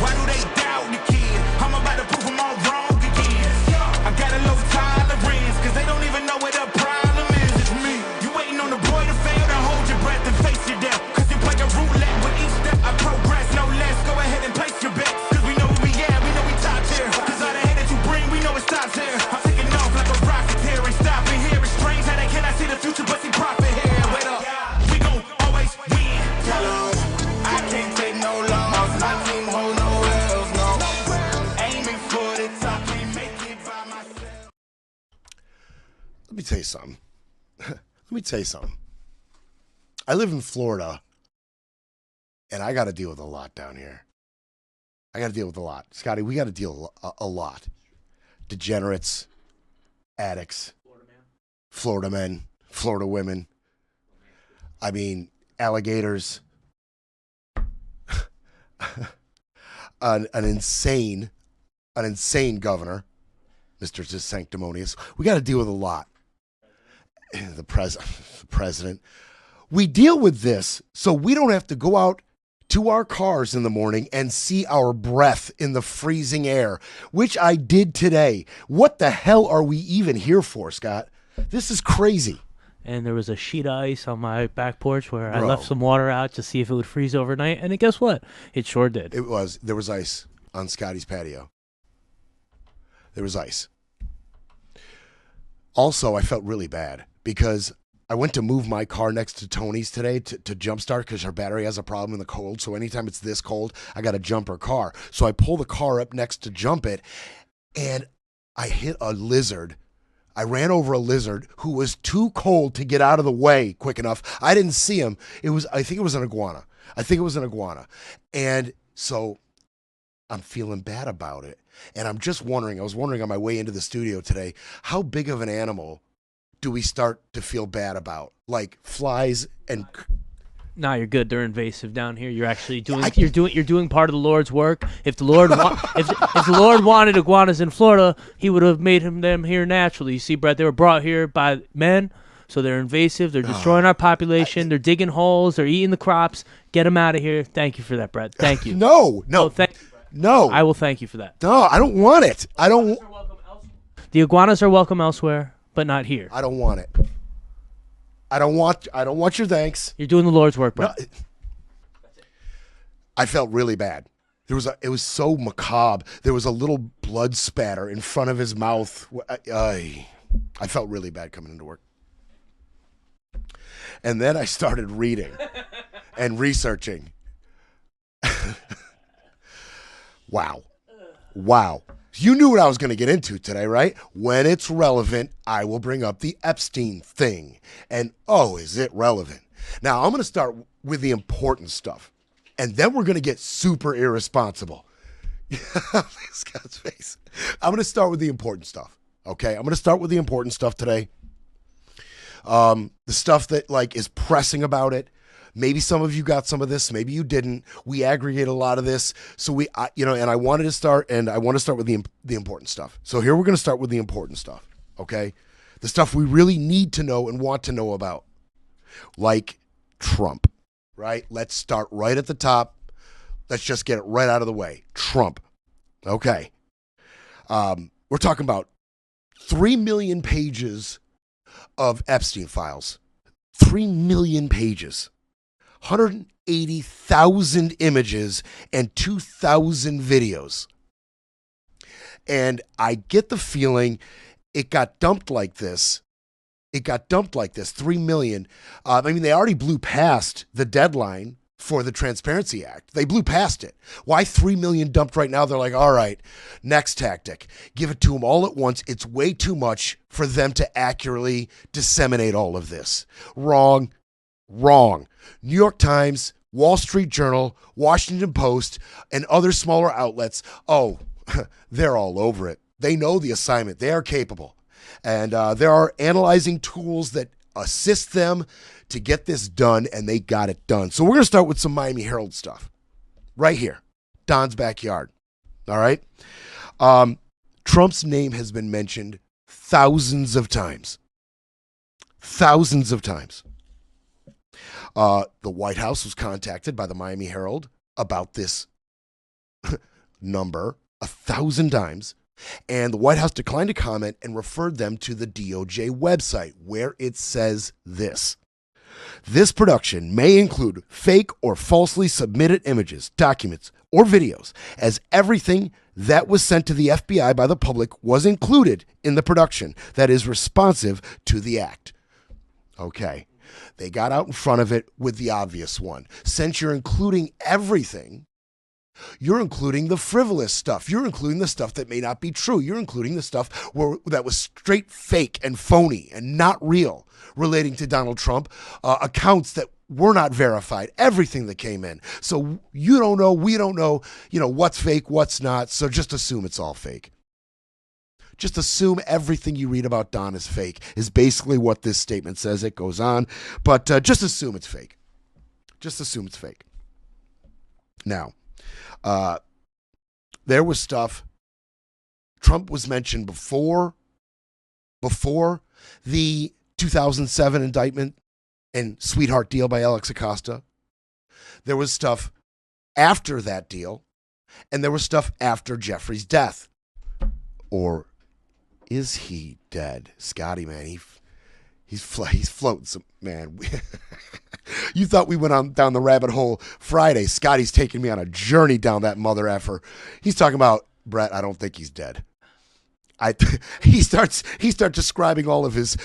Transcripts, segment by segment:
Why do they doubt the kid? I'm about to prove them all wrong again. I got a low tolerance, cause they don't even know what the problem is. It's me. You waiting on the boy to fail, to hold your breath and face your death. Cause you play a roulette with each step I progress, no less. Go ahead and place your bets. Cause we know who we at, we know we top tier. Cause all the hate that you bring, we know it stops here. I'm taking off like a rocket here and stopping here. It's strange how they cannot see the future but see profit here. Wait up, we gon' always win. Tell 'em I can't take no loss. My team hold no else, no. Aiming for the top, can't make it by myself. Let me tell you something. Let me tell you something. I live in Florida, and I got to deal with a lot down here. I got to deal with a lot. Scotty, we got to deal a lot. Degenerates, addicts, Florida men, Florida women. I mean, alligators. an insane governor, Mr. Sanctimonious. We got to deal with a lot. The president. We deal with this so we don't have to go out to our cars in the morning and see our breath in the freezing air, which I did today. What the hell are we even here for, Scott? This is crazy. And there was a sheet of ice on my back porch where I Bro. left some water out to see if it would freeze overnight, and guess what? It sure did. There was ice on Scotty's patio. There was ice. Also, I felt really bad because I went to move my car next to Tony's today to jumpstart because her battery has a problem in the cold. So anytime it's this cold, I got to jump her car. So I pull the car up next to jump it, and I hit a lizard. I ran over a lizard who was too cold to get out of the way quick enough. I didn't see him. I think it was an iguana. And so I'm feeling bad about it. And I was wondering on my way into the studio today, how big of an animal do we start to feel bad about? Like flies and... Nah, you're good. They're invasive down here. You're actually doing you're doing part of the Lord's work. If the Lord if the Lord wanted iguanas in Florida, He would have made them here naturally. You see, Brett, they were brought here by men, so they're invasive. They're destroying our population. They're digging holes. They're eating the crops. Get them out of here. Thank you for that, Brett. Thank you. No. Thank you, Brett. No. I will thank you for that. No, I don't want it. I don't. The iguanas are welcome elsewhere, but not here. I don't want it. I don't want your thanks. You're doing the Lord's work, bro. No, I felt really bad. It was so macabre. There was a little blood spatter in front of his mouth. I felt really bad coming into work. And then I started reading and researching. Wow. You knew what I was going to get into today, right? When it's relevant, I will bring up the Epstein thing. And, is it relevant? Now, I'm going to start with the important stuff. And then we're going to get super irresponsible. This guy's face. I'm going to start with the important stuff, okay? I'm going to start with the important stuff today. The stuff that, is pressing about it. Maybe some of you got some of this. Maybe you didn't. We aggregate a lot of this. So and I want to start with the important stuff. So here we're going to start with the important stuff, okay? The stuff we really need to know and want to know about, like Trump, right? Let's start right at the top. Let's just get it right out of the way. Trump, okay. We're talking about 3 million pages of Epstein files. 3 million pages. 180,000 images and 2,000 videos. And I get the feeling it got dumped like this. 3 million. They already blew past the deadline for the Transparency Act. They blew past it. Why 3 million dumped right now? They're like, all right, next tactic. Give it to them all at once. It's way too much for them to accurately disseminate all of this. Wrong. New York Times, Wall Street Journal, Washington Post, and other smaller outlets, they're all over it. They know the assignment. They are capable. And there are analyzing tools that assist them to get this done, and they got it done. So we're going to start with some Miami Herald stuff right here, Don's backyard. All right? Trump's name has been mentioned thousands of times. The White House was contacted by the Miami Herald about this number 1,000 times, and the White House declined to comment and referred them to the DOJ website, where it says this. This production may include fake or falsely submitted images, documents, or videos, as everything that was sent to the FBI by the public was included in the production that is responsive to the act. Okay, they got out in front of it with the obvious one. Since you're including everything, you're including the frivolous stuff. You're including the stuff that may not be true. You're including the stuff that was straight fake and phony and not real relating to Donald Trump, accounts that were not verified, everything that came in. So you don't know, we don't know, what's fake, what's not. So just assume it's all fake. Just assume everything you read about Don is fake is basically what this statement says. It goes on, but just assume it's fake. Just assume it's fake. Now, there was stuff. Trump was mentioned before the 2007 indictment and sweetheart deal by Alex Acosta. There was stuff after that deal, and there was stuff after Jeffrey's death. Or is he dead? Scotty, man, he's floating some, man. You thought we went on down the rabbit hole Friday. Scotty's taking me on a journey down that mother effer. He's talking about, Brett, I don't think he's dead. He starts describing all of his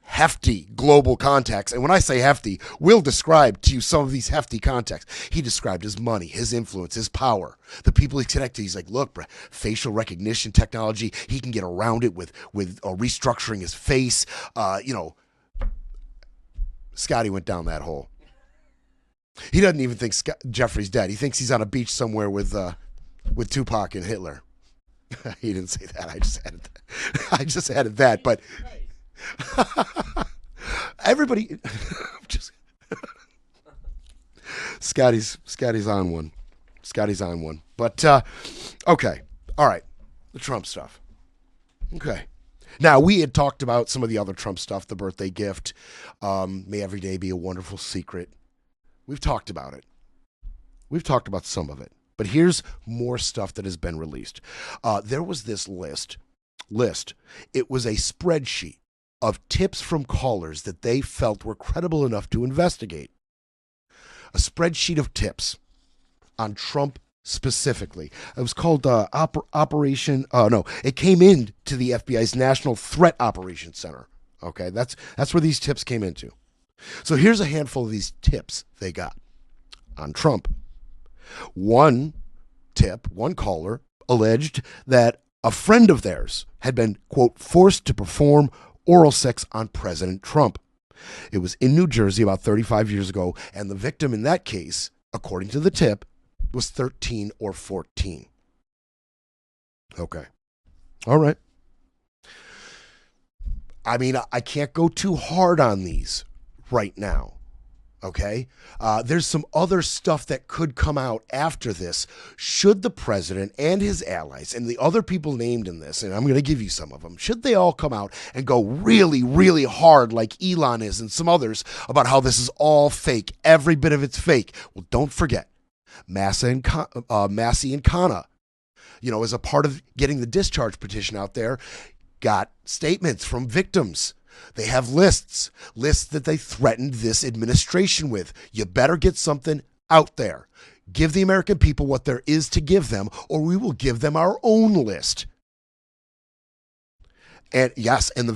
hefty global contacts. And when I say hefty, we'll describe to you some of these hefty contacts. He described his money, his influence, his power, the people he connected. He's like, look, bro, facial recognition technology. He can get around it with restructuring his face. Scotty went down that hole. He doesn't even think Jeffrey's dead. He thinks he's on a beach somewhere with Tupac and Hitler. He didn't say that. I just added that. But everybody, Scotty's on one. Scotty's on one. But okay, all right, the Trump stuff. Okay. Now, we had talked about some of the other Trump stuff, the birthday gift, may every day be a wonderful secret. We've talked about it. We've talked about some of it. But here's more stuff that has been released. There was this list. It was a spreadsheet of tips from callers that they felt were credible enough to investigate. A spreadsheet of tips on Trump specifically. It was called Operation. It came in to the FBI's National Threat Operations Center. Okay, that's where these tips came into. So here's a handful of these tips they got on Trump. One caller alleged that a friend of theirs had been, quote, forced to perform oral sex on President Trump. It was in New Jersey about 35 years ago, and the victim in that case, according to the tip, was 13 or 14. Okay. All right. I mean, I can't go too hard on these right now. Okay? There's some other stuff that could come out after this should the president and his allies and the other people named in this, and I'm going to give you some of them, should they all come out and go really, really hard like Elon is and some others about how this is all fake, every bit of it's fake. Well, don't forget, Massey and Kana, as a part of getting the discharge petition out there, got statements from victims. They have lists that they threatened this administration with. You better get something out there. Give the American people what there is to give them, or we will give them our own list. And yes, and the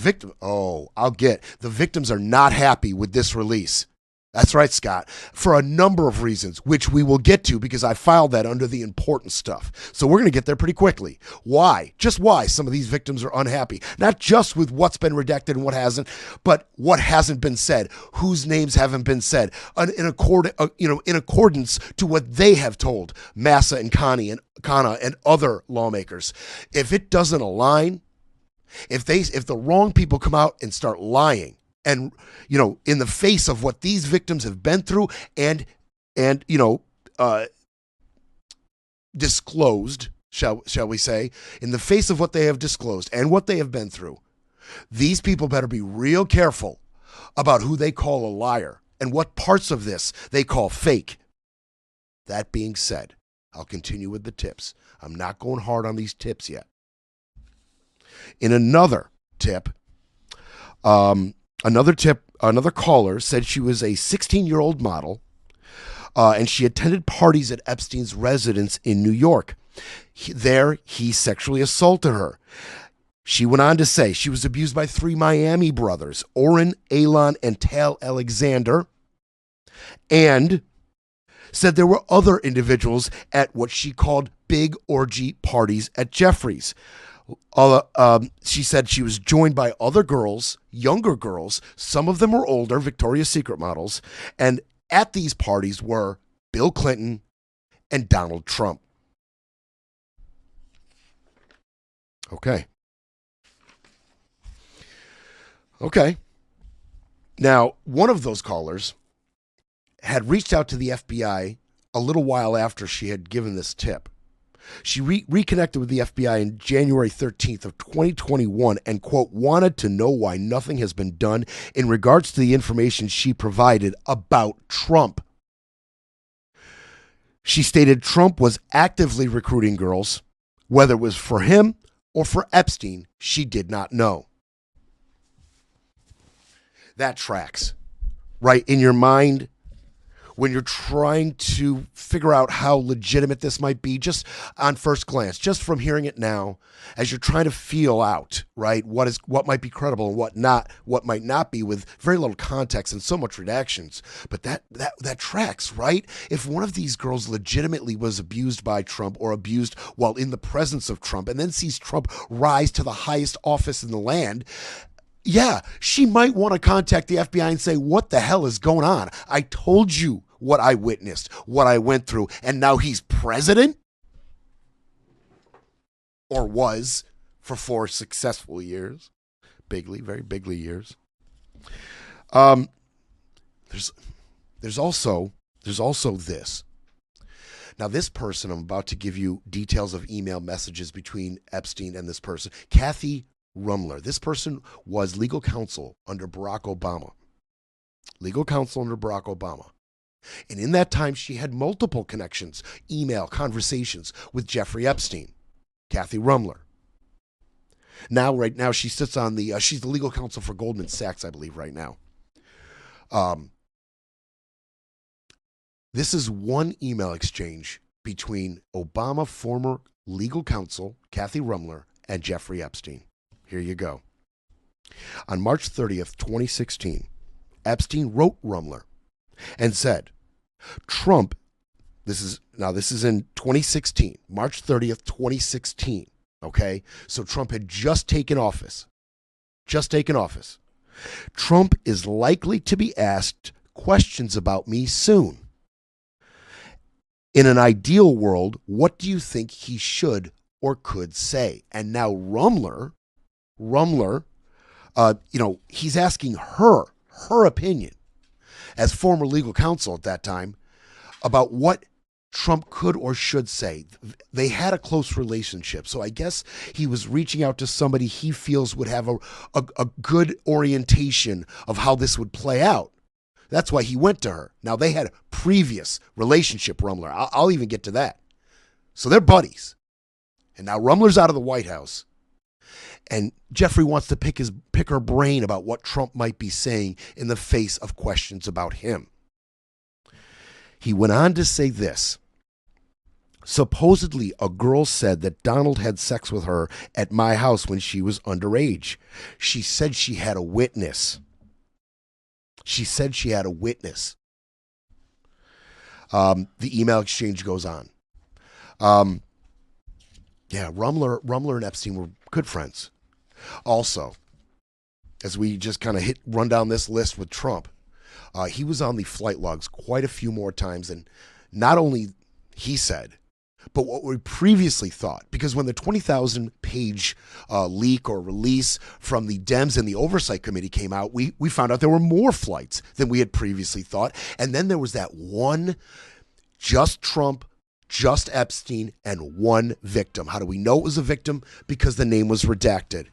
victims are not happy with this release. That's right, Scott, for a number of reasons, which we will get to because I filed that under the important stuff. So we're going to get there pretty quickly. Why? Just why some of these victims are unhappy. Not just with what's been redacted and what hasn't, but what hasn't been said, whose names haven't been said, in accordance to what they have told Massa and Kana and other lawmakers. If it doesn't align, if the wrong people come out and start lying, and, in the face of what these victims have been through and disclosed, shall we say, in the face of what they have disclosed and what they have been through, these people better be real careful about who they call a liar and what parts of this they call fake. That being said, I'll continue with the tips. I'm not going hard on these tips yet. In another tip, another caller said she was a 16-year-old model, and she attended parties at Epstein's residence in New York. There, he sexually assaulted her. She went on to say she was abused by 3 Miami brothers, Oren, Alon, and Tal Alexander, and said there were other individuals at what she called big orgy parties at Jeffrey's. She said she was joined by other girls, younger girls. Some of them were older, Victoria's Secret models. And at these parties were Bill Clinton and Donald Trump. Okay. Now, one of those callers had reached out to the FBI a little while after she had given this tip. She reconnected with the FBI on January 13th of 2021 and, quote, wanted to know why nothing has been done in regards to the information she provided about Trump. She stated Trump was actively recruiting girls. Whether it was for him or for Epstein, she did not know. That tracks, right? In your mind, when you're trying to figure out how legitimate this might be, just on first glance, just from hearing it now, as you're trying to feel out, right, what might be credible and what might not be, with very little context and so much redactions. But that tracks, right? If one of these girls legitimately was abused by Trump or abused while in the presence of Trump, and then sees Trump rise to the highest office in the land, yeah, she might want to contact the FBI and say, what the hell is going on? I told you what I witnessed, what I went through, and now he's president? Or was for 4 successful years. Very bigly years. There's also this. Now, this person, I'm about to give you details of email messages between Epstein and this person, Kathy Rumler. This person was legal counsel under Barack Obama. And in that time, she had multiple connections, email conversations with Jeffrey Epstein, Kathy Rumler. Right now, she sits on she's the legal counsel for Goldman Sachs, I believe, right now. This is one email exchange between Obama former legal counsel, Kathy Rumler, and Jeffrey Epstein. Here you go. On March 30th, 2016, Epstein wrote Rumler and said, Trump, this is in 2016, March 30th, 2016, okay? So Trump had just taken office. Trump is likely to be asked questions about me soon. In an ideal world, what do you think he should or could say? And now Rumler, he's asking her opinion as former legal counsel at that time about what Trump could or should say. They had a close relationship, so I guess he was reaching out to somebody he feels would have a good orientation of how this would play out. That's why he went to her. Now, they had a previous relationship, Rumler. I'll even get to that. So they're buddies. And now Rumler's out of the White House. And Jeffrey wants to pick her brain about what Trump might be saying in the face of questions about him. He went on to say this. Supposedly, a girl said that Donald had sex with her at my house when she was underage. She said she had a witness. The email exchange goes on. Rumler and Epstein were good friends. Also, as we just kind of run down this list with Trump, he was on the flight logs quite a few more times than not only he said, but what we previously thought. Because when the 20,000-page leak or release from the Dems and the Oversight Committee came out, we found out there were more flights than we had previously thought. And then there was that one, just Trump, just Epstein, and one victim. How do we know it was a victim? Because the name was redacted.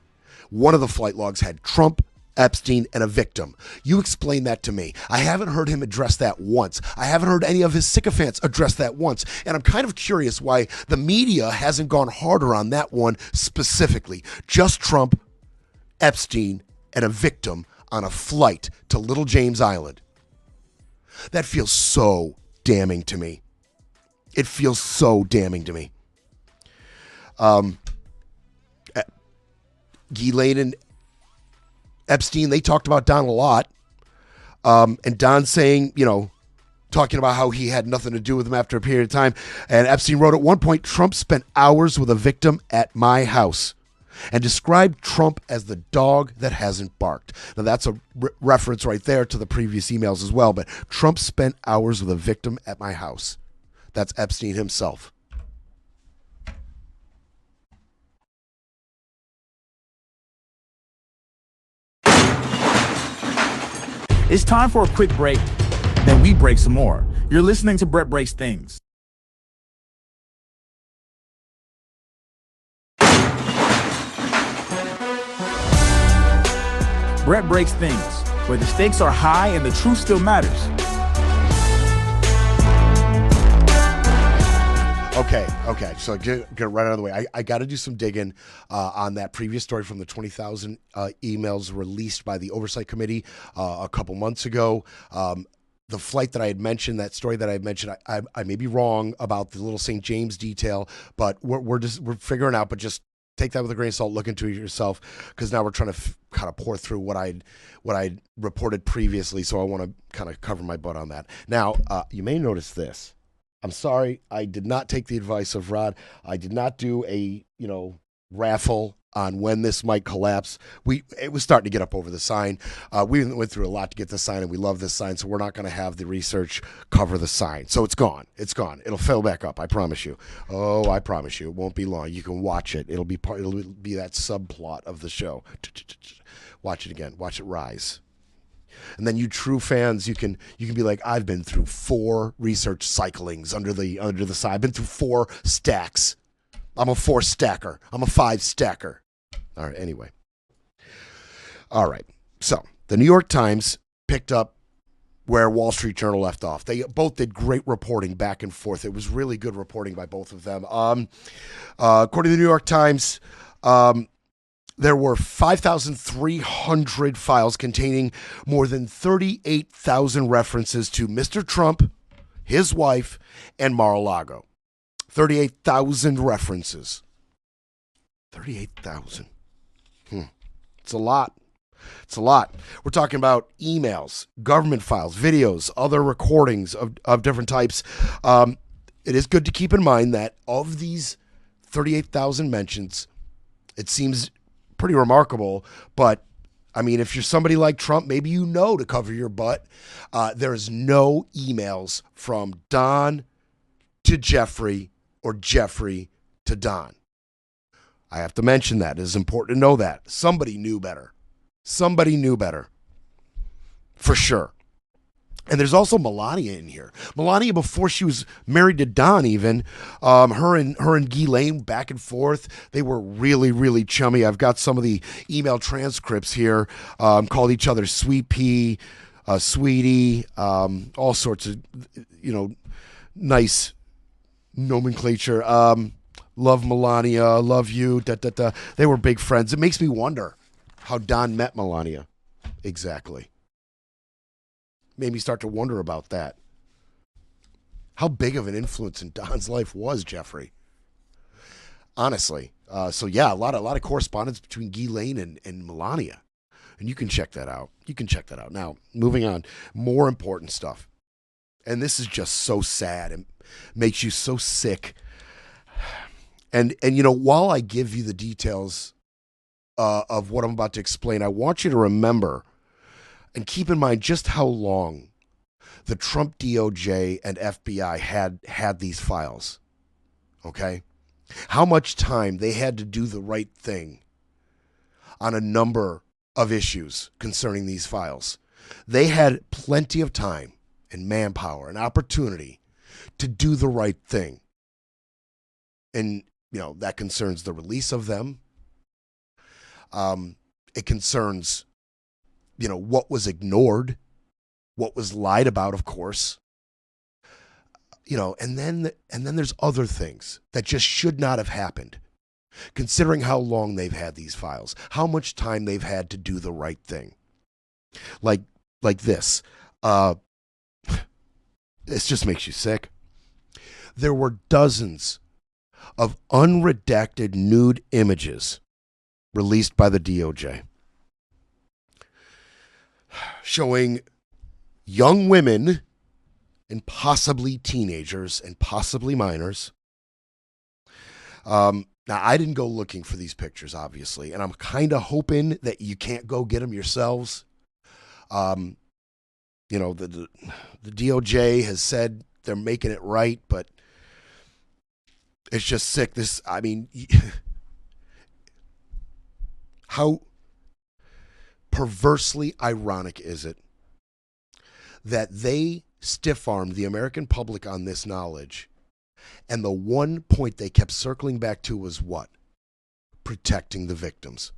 One of the flight logs had Trump, Epstein, and a victim. You explain that to me. I haven't heard him address that once. I haven't heard any of his sycophants address that once. And I'm kind of curious why the media hasn't gone harder on that one specifically. Just Trump, Epstein, and a victim on a flight to Little James Island. That feels so damning to me. It feels so damning to me. Ghislaine and Epstein, they talked about Don a lot. And Don saying, talking about how he had nothing to do with him after a period of time. And Epstein wrote at one point, Trump spent hours with a victim at my house, and described Trump as the dog that hasn't barked. Now, that's a reference right there to the previous emails as well, but Trump spent hours with a victim at my house. That's Epstein himself. It's time for a quick break, then we break some more. You're listening to Brett Breaks Things. Brett Breaks Things, where the stakes are high and the truth still matters. Okay. So get right out of the way. I got to do some digging on that previous story from the 20,000 emails released by the Oversight Committee a couple months ago. The flight that I had mentioned, that story that I had mentioned, I may be wrong about the little St. James detail, but we're figuring out. But just take that with a grain of salt. Look into it yourself, because now we're trying to kind of pour through what I'd reported previously. So I want to kind of cover my butt on that. Now, you may notice this. I'm sorry, I did not take the advice of Rod. I did not do a raffle on when this might collapse. It was starting to get up over the sign. We went through a lot to get the sign, and we love this sign, so we're not going to have the research cover the sign. So it's gone. It's gone. It'll fill back up. I promise you. Oh, I promise you. It won't be long. You can watch it. It'll be that subplot of the show. Watch it again. Watch it rise. And then you true fans, you can be like, I've been through 4 research cyclings under the side. I've been through 4 stacks. I'm a 4 stacker. I'm a 5 stacker. All right, anyway. All right. So the New York Times picked up where Wall Street Journal left off. They both did great reporting back and forth. It was really good reporting by both of them. According to the New York Times, there were 5,300 files containing more than 38,000 references to Mr. Trump, his wife, and Mar-a-Lago. 38,000 references. 38,000. It's a lot. It's a lot. We're talking about emails, government files, videos, other recordings of different types. It is good to keep in mind that of these 38,000 mentions, it seems pretty remarkable, but I mean, if you're somebody like Trump, maybe to cover your butt. There's no emails from Don to Jeffrey or Jeffrey to Don. I have to mention that. It is important to know that. Somebody knew better. Somebody knew better. For sure. And there's also Melania in here. Melania, before she was married to Don even, her and Ghislaine back and forth, they were really, really chummy. I've got some of the email transcripts here. Called each other Sweet Pea, Sweetie, all sorts of, nice nomenclature. Love Melania, love you, da. They were big friends. It makes me wonder how Don met Melania exactly. Made me start to wonder about that. How big of an influence in Don's life was Jeffrey? Honestly. So yeah, a lot of correspondence between Ghislaine and Melania. And you can check that out. Now, moving on. More important stuff. And this is just so sad and makes you so sick. And while I give you the details of what I'm about to explain, I want you to remember and keep in mind just how long the Trump DOJ and FBI had these files, okay? How much time they had to do the right thing on a number of issues concerning these files. They had plenty of time and manpower and opportunity to do the right thing. And, that concerns the release of them. It concerns what was ignored, what was lied about, of course. And then there's other things that just should not have happened, considering how long they've had these files, how much time they've had to do the right thing. Like this. This just makes you sick. There were dozens of unredacted nude images released by the DOJ showing young women and possibly teenagers and possibly minors. Now, I didn't go looking for these pictures, obviously, and I'm kind of hoping that you can't go get them yourselves. The DOJ has said they're making it right, but it's just sick. How perversely ironic is it that they stiff-armed the American public on this knowledge, and the one point they kept circling back to was what? Protecting the victims.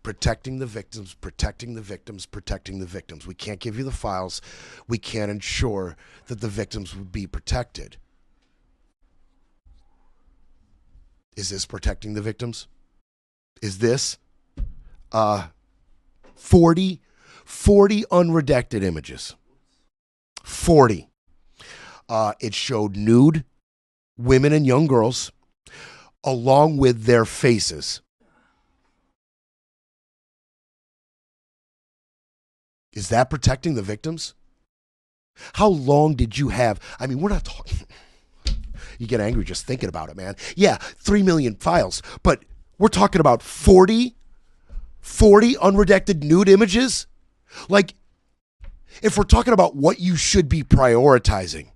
Protecting the victims, protecting the victims, protecting the victims. We can't give you the files. We can't ensure that the victims would be protected. Is this protecting the victims? Is this 40 unredacted images? 40. It showed nude women and young girls along with their faces. Is that protecting the victims? How long did you have? I mean, we're not talking. You get angry just thinking about it, man. Yeah, 3 million files, but we're talking about 40 unredacted nude images? Like, if we're talking about what you should be prioritizing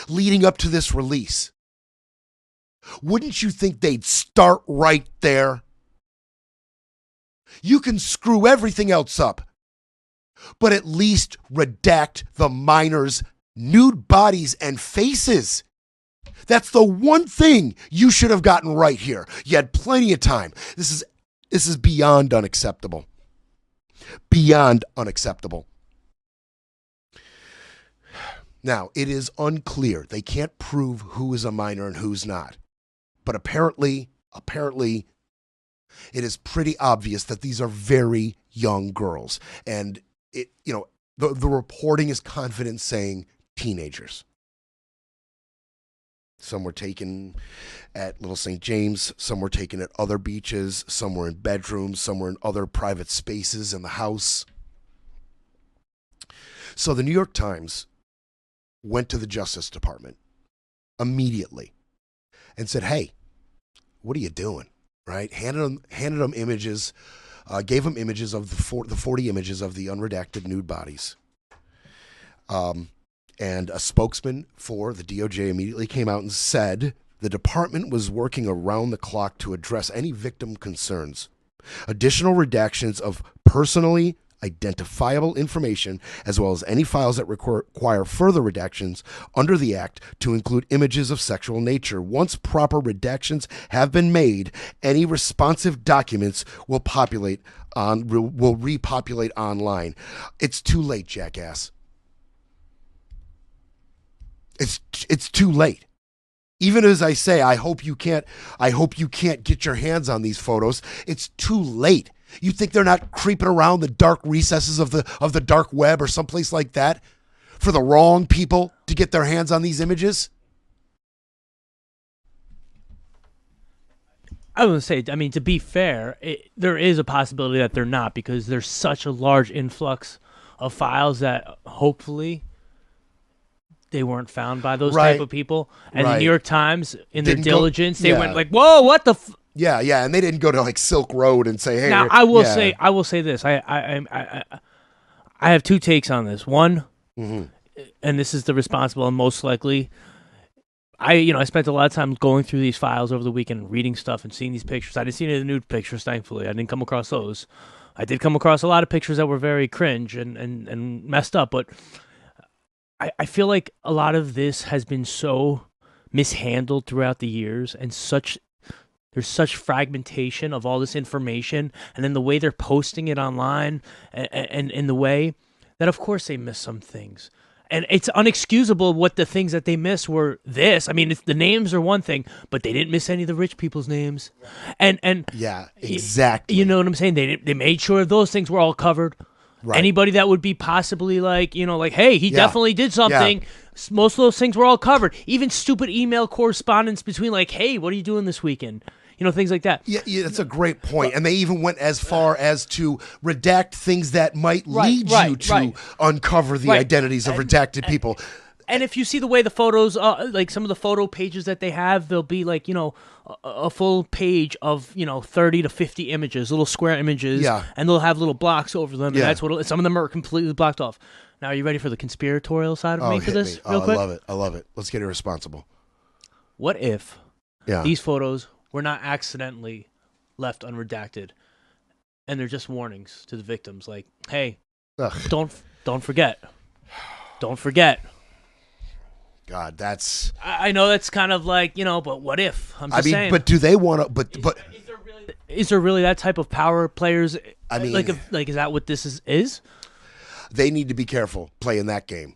leading up to this release, wouldn't you think they'd start right there? You can screw everything else up, but at least redact the minors' nude bodies and faces. That's the one thing you should have gotten right here. You had plenty of time. This is beyond unacceptable. Beyond unacceptable. Now, it is unclear. They can't prove who is a minor and who's not. But apparently, it is pretty obvious that these are very young girls. And the reporting is confident saying teenagers. Some were taken at Little St. James. Some were taken at other beaches. Some were in bedrooms. Some were in other private spaces in the house. So the New York Times went to the Justice Department immediately and said, hey, what are you doing? Right? Handed them images, gave them images of the 40 images of the unredacted nude bodies. And a spokesman for the DOJ immediately came out and said the department was working around the clock to address any victim concerns. Additional redactions of personally identifiable information, as well as any files that require further redactions under the Act to include images of sexual nature. Once proper redactions have been made, any responsive documents will repopulate online. It's too late, jackass. It's too late. Even as I say, I hope you can't get your hands on these photos. It's too late. You think they're not creeping around the dark recesses of the dark web or someplace like that for the wrong people to get their hands on these images? I was going to say, I mean, to be fair, there is a possibility that they're not, because there's such a large influx of files that hopefully they weren't found by those type of people. And the New York Times, in their diligence, they went like, whoa, what the Yeah, and they didn't go to like Silk Road and say, hey. Now, I will say this. I have two takes on this. One, and this is the responsible and most likely, I spent a lot of time going through these files over the weekend, reading stuff and seeing these pictures. I didn't see any of the nude pictures, thankfully. I didn't come across those. I did come across a lot of pictures that were very cringe and messed up, but I feel like a lot of this has been so mishandled throughout the years, and such there's such fragmentation of all this information, and then the way they're posting it online, and in the way that, of course, they miss some things. And it's unexcusable what the things that they missed were this. I mean, the names are one thing, but they didn't miss any of the rich people's names. And yeah, exactly. You know what I'm saying? They made sure those things were all covered. Right. Anybody that would be possibly like, hey, he definitely did something. Yeah. Most of those things were all covered. Even stupid email correspondence between like, hey, what are you doing this weekend? Things like that. Yeah, that's a great point. And they even went as far as to redact things that might lead you to uncover the identities of redacted people. And if you see the way the photos, like some of the photo pages that they have, they'll be like, a full page of, 30 to 50 images, little square images. Yeah. And they'll have little blocks over them. Yeah. And that's what some of them are completely blocked off. Now, are you ready for the conspiratorial side of me for this? Real quick? I love it. Let's get irresponsible. What if these photos were not accidentally left unredacted, and they're just warnings to the victims, like, "Hey, don't forget, don't forget." God, that's. I know that's kind of like but what if? I'm just saying. But do they want to? But is there really that type of power players? I mean, like is that what this is? They need to be careful playing that game.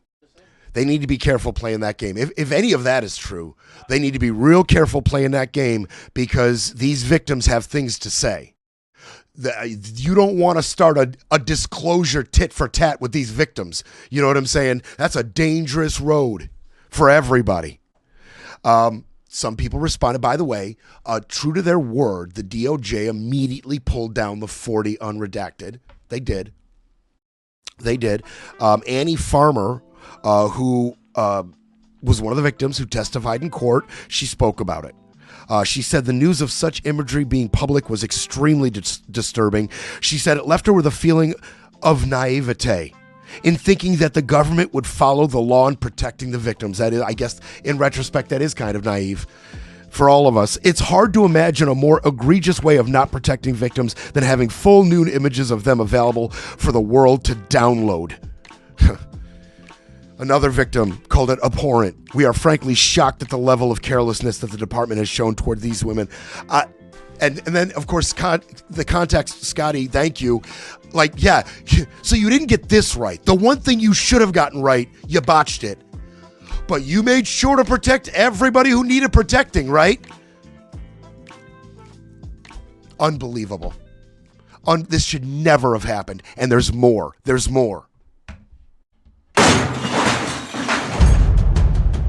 They need to be careful playing that game. If any of that is true, they need to be real careful playing that game because these victims have things to say. You don't want to start a disclosure tit for tat with these victims. You know what I'm saying? That's a dangerous road for everybody. Some people responded, by the way, true to their word, the DOJ immediately pulled down the 40 unredacted. They did. Annie Farmer, who was one of the victims who testified in court, she spoke about it. She said the news of such imagery being public was extremely disturbing. She said it left her with a feeling of naivete in thinking that the government would follow the law in protecting the victims. That is, I guess, in retrospect, that is kind of naive for all of us. It's hard to imagine a more egregious way of not protecting victims than having full nude images of them available for the world to download. Another victim called it abhorrent. We are frankly shocked at the level of carelessness that the department has shown toward these women. And then, of course, the context, Scotty, thank you. Like, yeah, so you didn't get this right. The one thing you should have gotten right, you botched it. But you made sure to protect everybody who needed protecting, right? Unbelievable. This should never have happened. And there's more. There's more.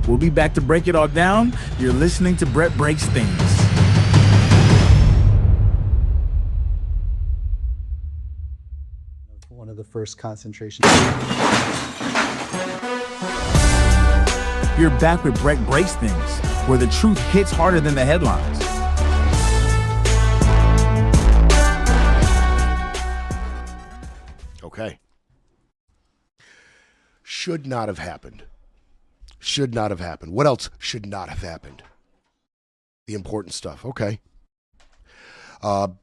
We'll be back to break it all down. You're listening to Brett Breaks Things. One of the first concentration. You're back with Brett Breaks Things, where the truth hits harder than the headlines. Okay. Should not have happened. Should not have happened. What else should not have happened? The important stuff. Okay. The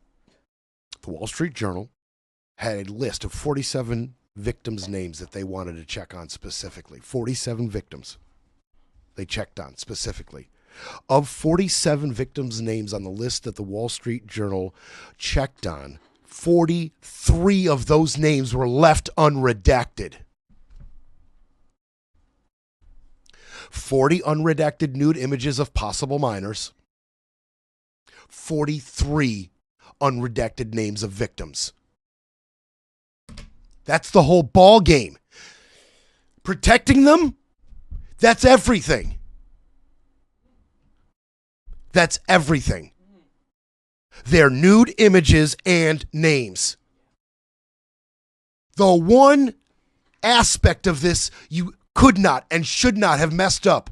Wall Street Journal had a list of 47 victims' names that they wanted to check on specifically. 47 victims they checked on specifically. Of 47 victims' names on the list that the Wall Street Journal checked on, 43 of those names were left unredacted. 40 unredacted nude images of possible minors. 43 unredacted names of victims. That's the whole ball game. Protecting them, that's everything. That's everything. Their nude images and names. The one aspect of this you could not and should not have messed up.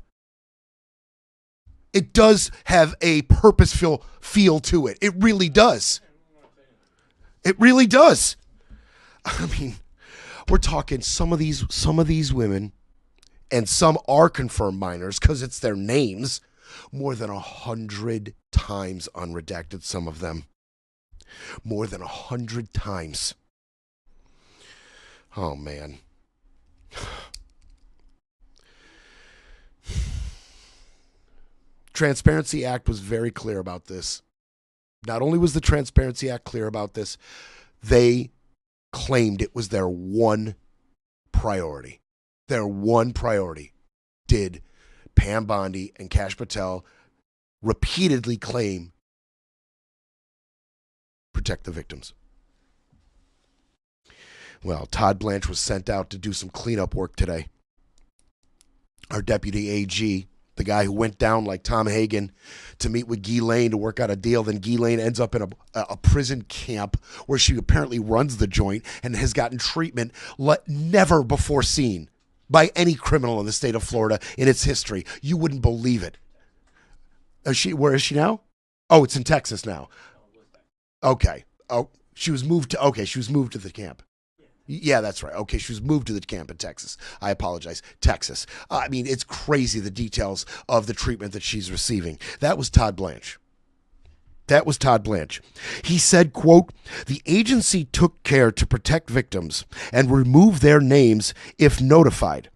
It does have a purposeful feel to it. It really does. It really does. I mean, we're talking some of these women, and some are confirmed minors because it's their names, more than 100 times unredacted, some of them. More than 100 times. Oh, man. Transparency Act was very clear about this. Not only was the Transparency Act clear about this, they claimed it was their one priority. Their one priority. Did Pam Bondi and Kash Patel repeatedly claim protect the victims. Well, Todd Blanche was sent out to do some cleanup work today. Our deputy AG, the guy who went down like Tom Hagen to meet with Ghislaine to work out a deal. Then Ghislaine ends up in a prison camp where she apparently runs the joint and has gotten treatment never before seen by any criminal in the state of Florida in its history. You wouldn't believe it. Where is she now? Oh, it's in Texas now. Okay. Oh, she was moved to the camp. Yeah, that's right. Okay, she was moved to the camp in Texas. I apologize. Texas. I mean, it's crazy the details of the treatment that she's receiving. That was Todd Blanche. He said, quote, "The agency took care to protect victims and remove their names if notified.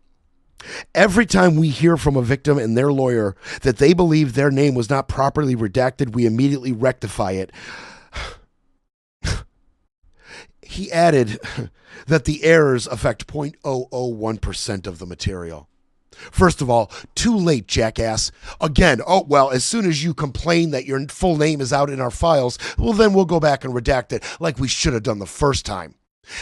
Every time we hear from a victim and their lawyer that they believe their name was not properly redacted, we immediately rectify it." He added that the errors affect 0.001% of the material. First of all, too late, jackass. Again, as soon as you complain that your full name is out in our files, well, then we'll go back and redact it like we should have done the first time.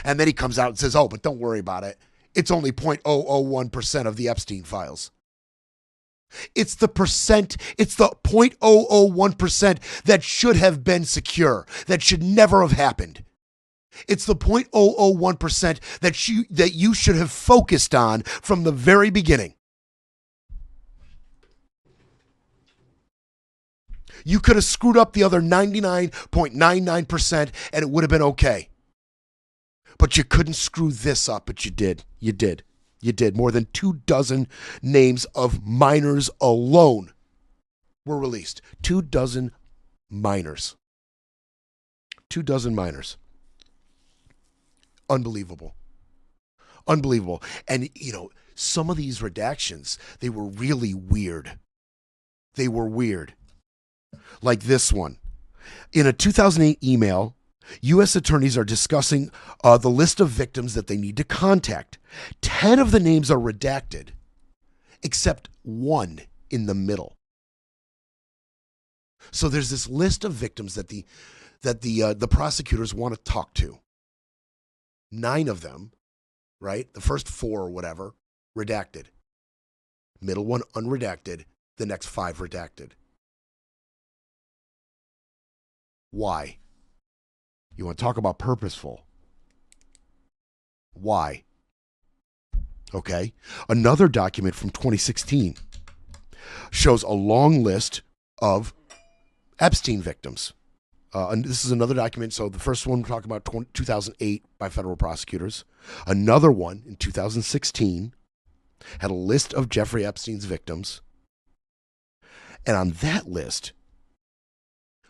And then he comes out and says, but don't worry about it. It's only 0.001% of the Epstein files. It's the 0.001% that should have been secure, that should never have happened. It's the 0.001% that you should have focused on from the very beginning. You could have screwed up the other 99.99% and it would have been okay. But you couldn't screw this up, but you did. You did. More than 24 names of minors alone were released. 24 minors. 24 minors. Unbelievable. And, some of these redactions, they were really weird. Like this one. In a 2008 email, U.S. attorneys are discussing the list of victims that they need to contact. 10 of the names are redacted, except one in the middle. So there's this list of victims that the prosecutors want to talk to. 9 of them, right? The first 4 or whatever, redacted. Middle one, unredacted. The next 5 redacted. Why? You want to talk about purposeful? Why? Okay. Another document from 2016 shows a long list of Epstein victims. And this is another document. So the first one we're talking about 2008 by federal prosecutors. Another one in 2016 had a list of Jeffrey Epstein's victims. And on that list,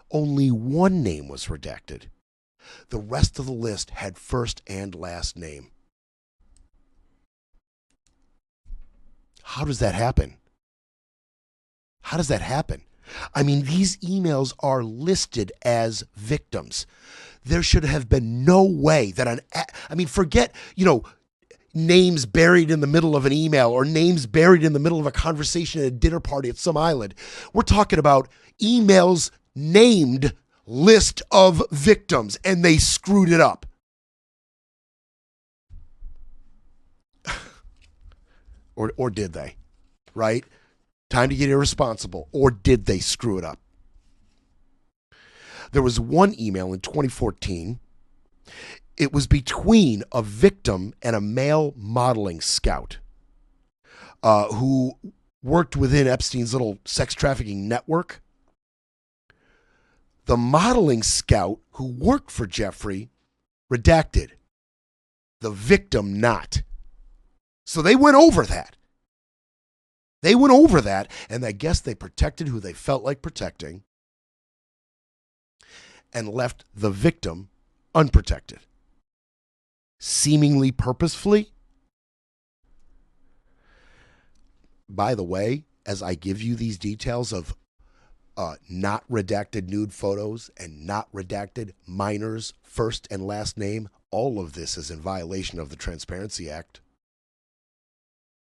only one name was redacted. The rest of the list had first and last name. How does that happen? I mean, these emails are listed as victims. There should have been no way that forget, names buried in the middle of an email or names buried in the middle of a conversation at a dinner party at some island. We're talking about emails named list of victims, and they screwed it up. Or did they? Right? Time to get irresponsible. Or did they screw it up? There was one email in 2014. It was between a victim and a male modeling scout who worked within Epstein's little sex trafficking network. The modeling scout who worked for Jeffrey redacted. The victim not. So they went over that. And I guess they protected who they felt like protecting and left the victim unprotected. Seemingly purposefully. By the way, as I give you these details of not redacted nude photos and not redacted minors' first and last name, all of this is in violation of the Transparency Act.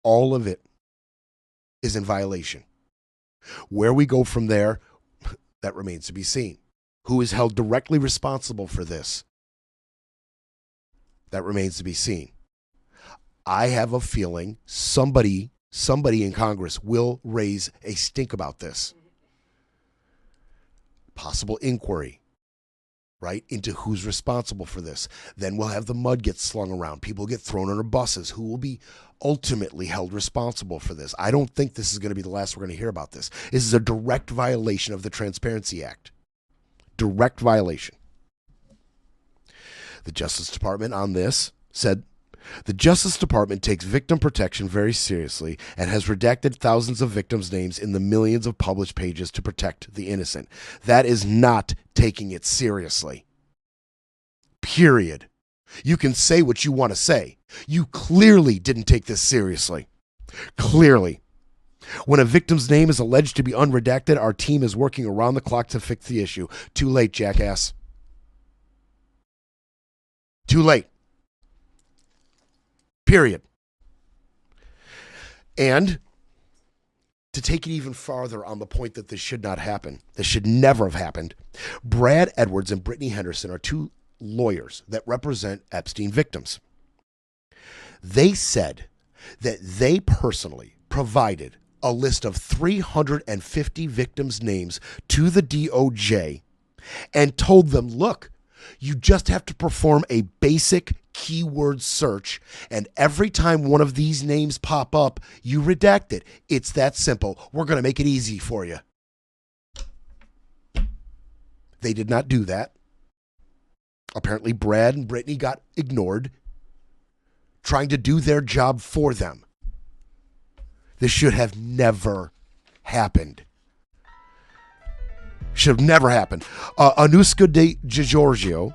All of it is in violation. Where we go from there, that remains to be seen. Who is held directly responsible for this? That remains to be seen. I have a feeling somebody in Congress will raise a stink about this. Possible inquiry, right, into who's responsible for this. Then we'll have the mud get slung around. People get thrown under buses. Who will be ultimately held responsible for this? I don't think this is going to be the last we're going to hear about this. This is a direct violation of the Transparency Act. Direct violation. The Justice Department on this said, the Justice Department takes victim protection very seriously and has redacted thousands of victims' names in the millions of published pages to protect the innocent. That is not taking it seriously. Period. You can say what you want to say. You clearly didn't take this seriously. Clearly. When a victim's name is alleged to be unredacted, our team is working around the clock to fix the issue. Too late, jackass. Too late. Period. And to take it even farther on the point that this should not happen, this should never have happened, Brad Edwards and Brittany Henderson are two lawyers that represent Epstein victims. They said that they personally provided a list of 350 victims' names to the DOJ and told them, look, you just have to perform a basic keyword search, and every time one of these names pop up, you redact it. It's that simple. We're going to make it easy for you. They did not do that. Apparently, Brad and Brittany got ignored, trying to do their job for them. This should have never happened. Should have never happened. Anuska De Giorgio,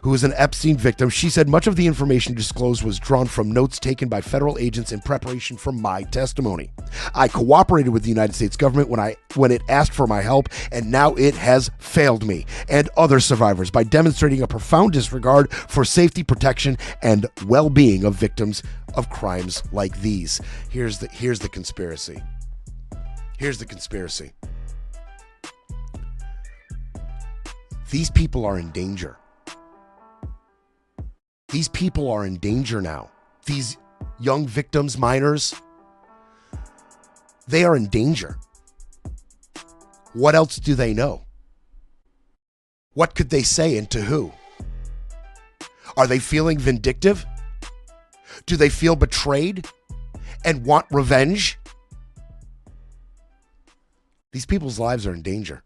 who is an Epstein victim, she said much of the information disclosed was drawn from notes taken by federal agents in preparation for my testimony. I cooperated with the United States government when it asked for my help, and now it has failed me and other survivors by demonstrating a profound disregard for safety, protection, and well-being of victims of crimes like these. Here's the conspiracy. Here's the conspiracy. These people are in danger. These people are in danger now. These young victims, minors, they are in danger. What else do they know? What could they say and to who? Are they feeling vindictive? Do they feel betrayed and want revenge? These people's lives are in danger.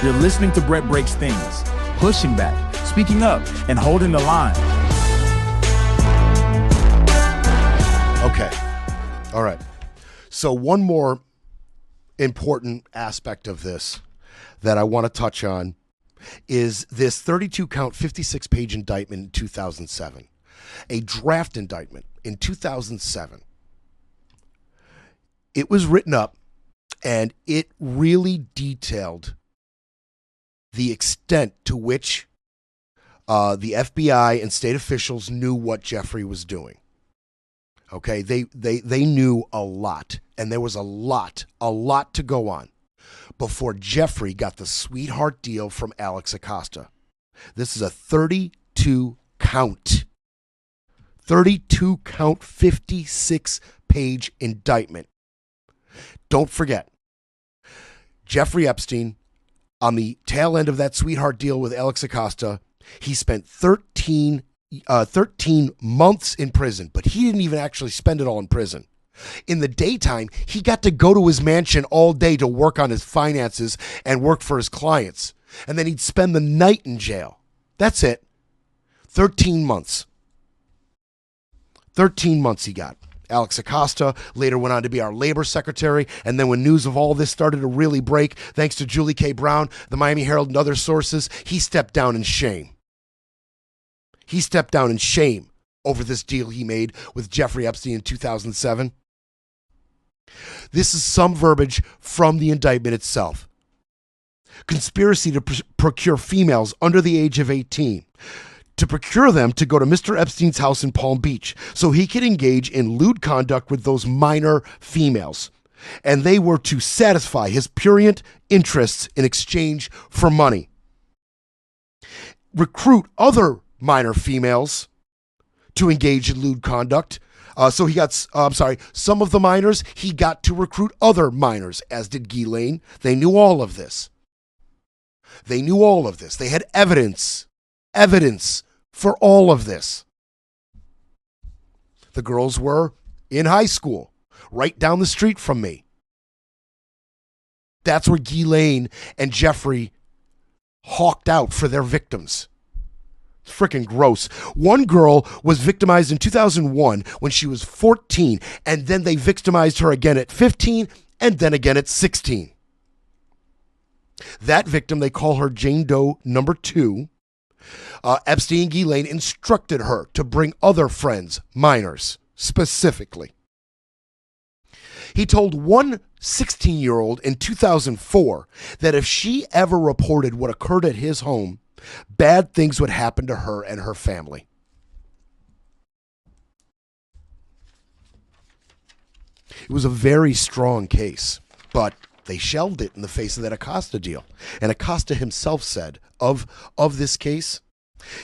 You're listening to Brett Breaks Things, pushing back, speaking up, and holding the line. Okay. All right. So one more important aspect of this that I want to touch on is this 32-count, 56-page indictment in 2007. A draft indictment in 2007. It was written up, and it really detailed the extent to which the FBI and state officials knew what Jeffrey was doing. Okay, they knew a lot, and there was a lot to go on before Jeffrey got the sweetheart deal from Alex Acosta. This is a 32-count, 56-page indictment. Don't forget, Jeffrey Epstein, on the tail end of that sweetheart deal with Alex Acosta, he spent 13 months in prison, but he didn't even actually spend it all in prison. In the daytime, he got to go to his mansion all day to work on his finances and work for his clients. And then he'd spend the night in jail. That's it. 13 months. 13 months he got. Alex Acosta later went on to be our labor secretary, and then when news of all this started to really break, thanks to Julie K. Brown, the Miami Herald, and other sources, he stepped down in shame. He stepped down in shame over this deal he made with Jeffrey Epstein in 2007. This is some verbiage from the indictment itself. Conspiracy to procure females under the age of 18, to procure them to go to Mr. Epstein's house in Palm Beach so he could engage in lewd conduct with those minor females. And they were to satisfy his prurient interests in exchange for money. Recruit other minor females to engage in lewd conduct. So he got, some of the minors, he got to recruit other minors, as did Ghislaine. They knew all of this. They knew all of this. They had evidence for all of this. The girls were in high school, right down the street from me. That's where Ghislaine and Jeffrey hawked out for their victims. Freaking gross. One girl was victimized in 2001 when she was 14, and then they victimized her again at 15 and then again at 16. That victim, they call her Jane Doe number 2. Epstein and Ghislaine instructed her to bring other friends, minors, specifically. He told one 16-year-old in 2004 that if she ever reported what occurred at his home, bad things would happen to her and her family. It was a very strong case, but they shelved it in the face of that Acosta deal. And Acosta himself said of this case,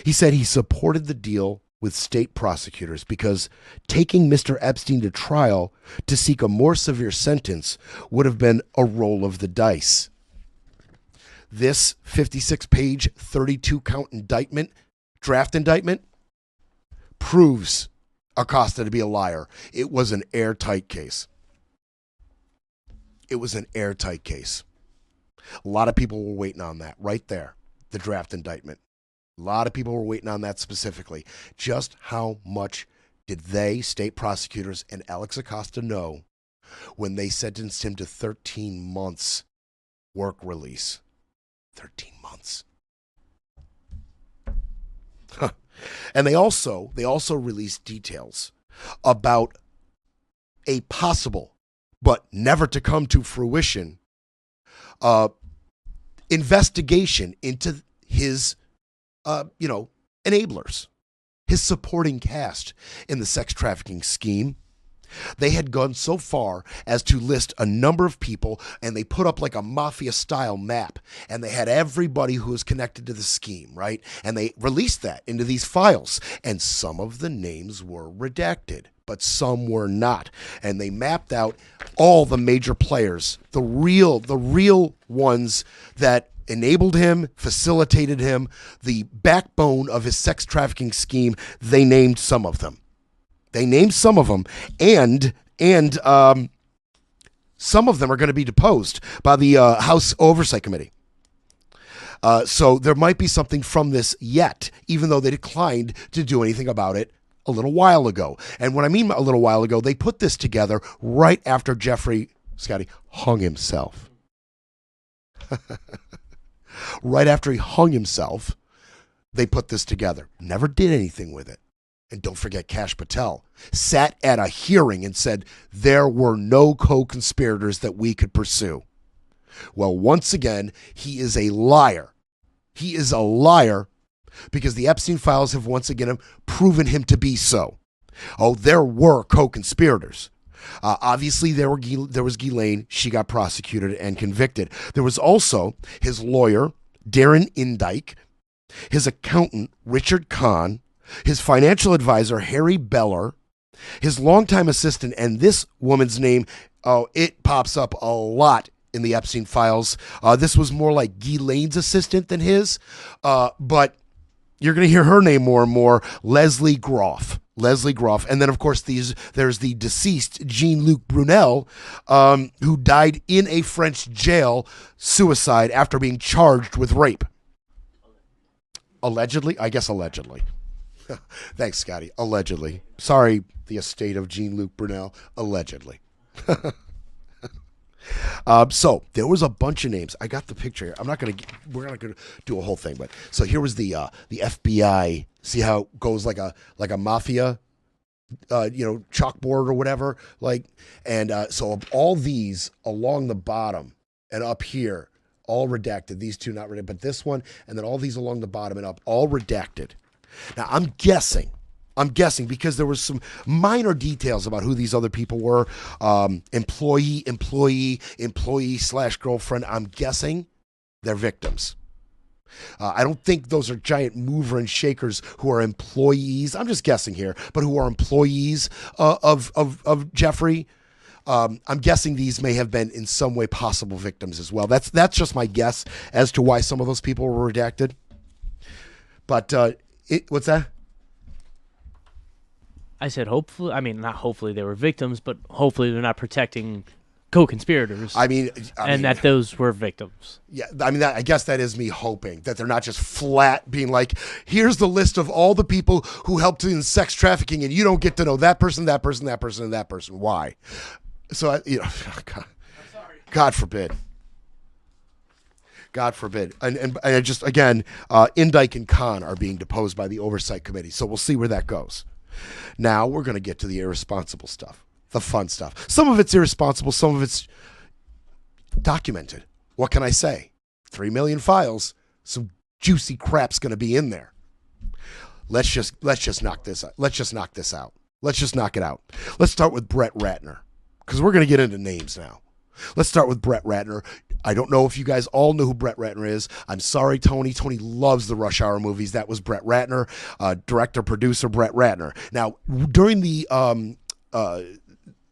he said he supported the deal with state prosecutors because taking Mr. Epstein to trial to seek a more severe sentence would have been a roll of the dice. This 56-page, 32-count indictment, draft indictment, proves Acosta to be a liar. It was an airtight case. It was an airtight case. A lot of people were waiting on that right there, the draft indictment. A lot of people were waiting on that specifically. Just how much did they, state prosecutors, and Alex Acosta know when they sentenced him to 13 months work release? 13 months. And they also released details about a possible, but never to come to fruition, investigation into his, enablers, his supporting cast in the sex trafficking scheme. They had gone so far as to list a number of people, and they put up like a mafia-style map, and they had everybody who was connected to the scheme, right? And they released that into these files, and some of the names were redacted, but some were not. And they mapped out all the major players, the real ones that enabled him, facilitated him, the backbone of his sex trafficking scheme. They named some of them. And some of them are going to be deposed by the House Oversight Committee. So there might be something from this yet, even though they declined to do anything about it a little while ago. And when I mean a little while ago, they put this together right after Jeffrey, Scotty, hung himself. Right after he hung himself, they put this together. Never did anything with it. And don't forget, Kash Patel sat at a hearing and said there were no co-conspirators that we could pursue. Well, once again, he is a liar. He is a liar because the Epstein files have once again proven him to be so. Oh, there were co-conspirators. Obviously, there was Ghislaine. She got prosecuted and convicted. There was also his lawyer, Darren Indyke, his accountant, Richard Kahn, his financial advisor, Harry Beller, his longtime assistant, and this woman's name, it pops up a lot in the Epstein files. This was more like Ghislaine's assistant than his, but you're going to hear her name more and more, Leslie Groff. And then, of course, there's the deceased Jean-Luc Brunel, who died in a French jail, suicide after being charged with rape. Allegedly? I guess allegedly. Thanks, Scotty. Allegedly. Sorry, the estate of Jean-Luc Brunel. Allegedly. So there was a bunch of names. I got the picture here. We're not gonna do a whole thing, but so here was the FBI. See how it goes like a mafia, chalkboard or whatever. So of all these along the bottom and up here, all redacted. These two not redacted, but this one, and then all these along the bottom and up, all redacted. Now I'm guessing because there was some minor details about who these other people were. Employee / girlfriend. I'm guessing they're victims. I don't think those are giant mover and shakers who are employees. I'm just guessing here, but who are employees of Jeffrey. I'm guessing these may have been in some way possible victims as well. That's just my guess as to why some of those people were redacted. But what's that? I said hopefully. I mean, not hopefully they were victims, but hopefully they're not protecting co-conspirators. I mean, that those were victims. Yeah, I mean, I guess that is me hoping that they're not just flat being like, here's the list of all the people who helped in sex trafficking, and you don't get to know that person, that person, that person, and that person. Why? So, God forbid. God forbid. And I just, again, Indike and Khan are being deposed by the Oversight Committee, so we'll see where that goes. Now we're going to get to the irresponsible stuff, the fun stuff. Some of it's irresponsible, some of it's documented. What can I say? 3 million files, some juicy crap's going to be in there. Let's just knock this out. Let's just knock this out. Let's just knock it out. Let's start with Brett Ratner, because we're going to get into names now. Let's start with Brett Ratner. I don't know if you guys all know who Brett Ratner is. I'm sorry, Tony. Tony loves the Rush Hour movies. That was Brett Ratner, director, producer Brett Ratner. Now, during the, what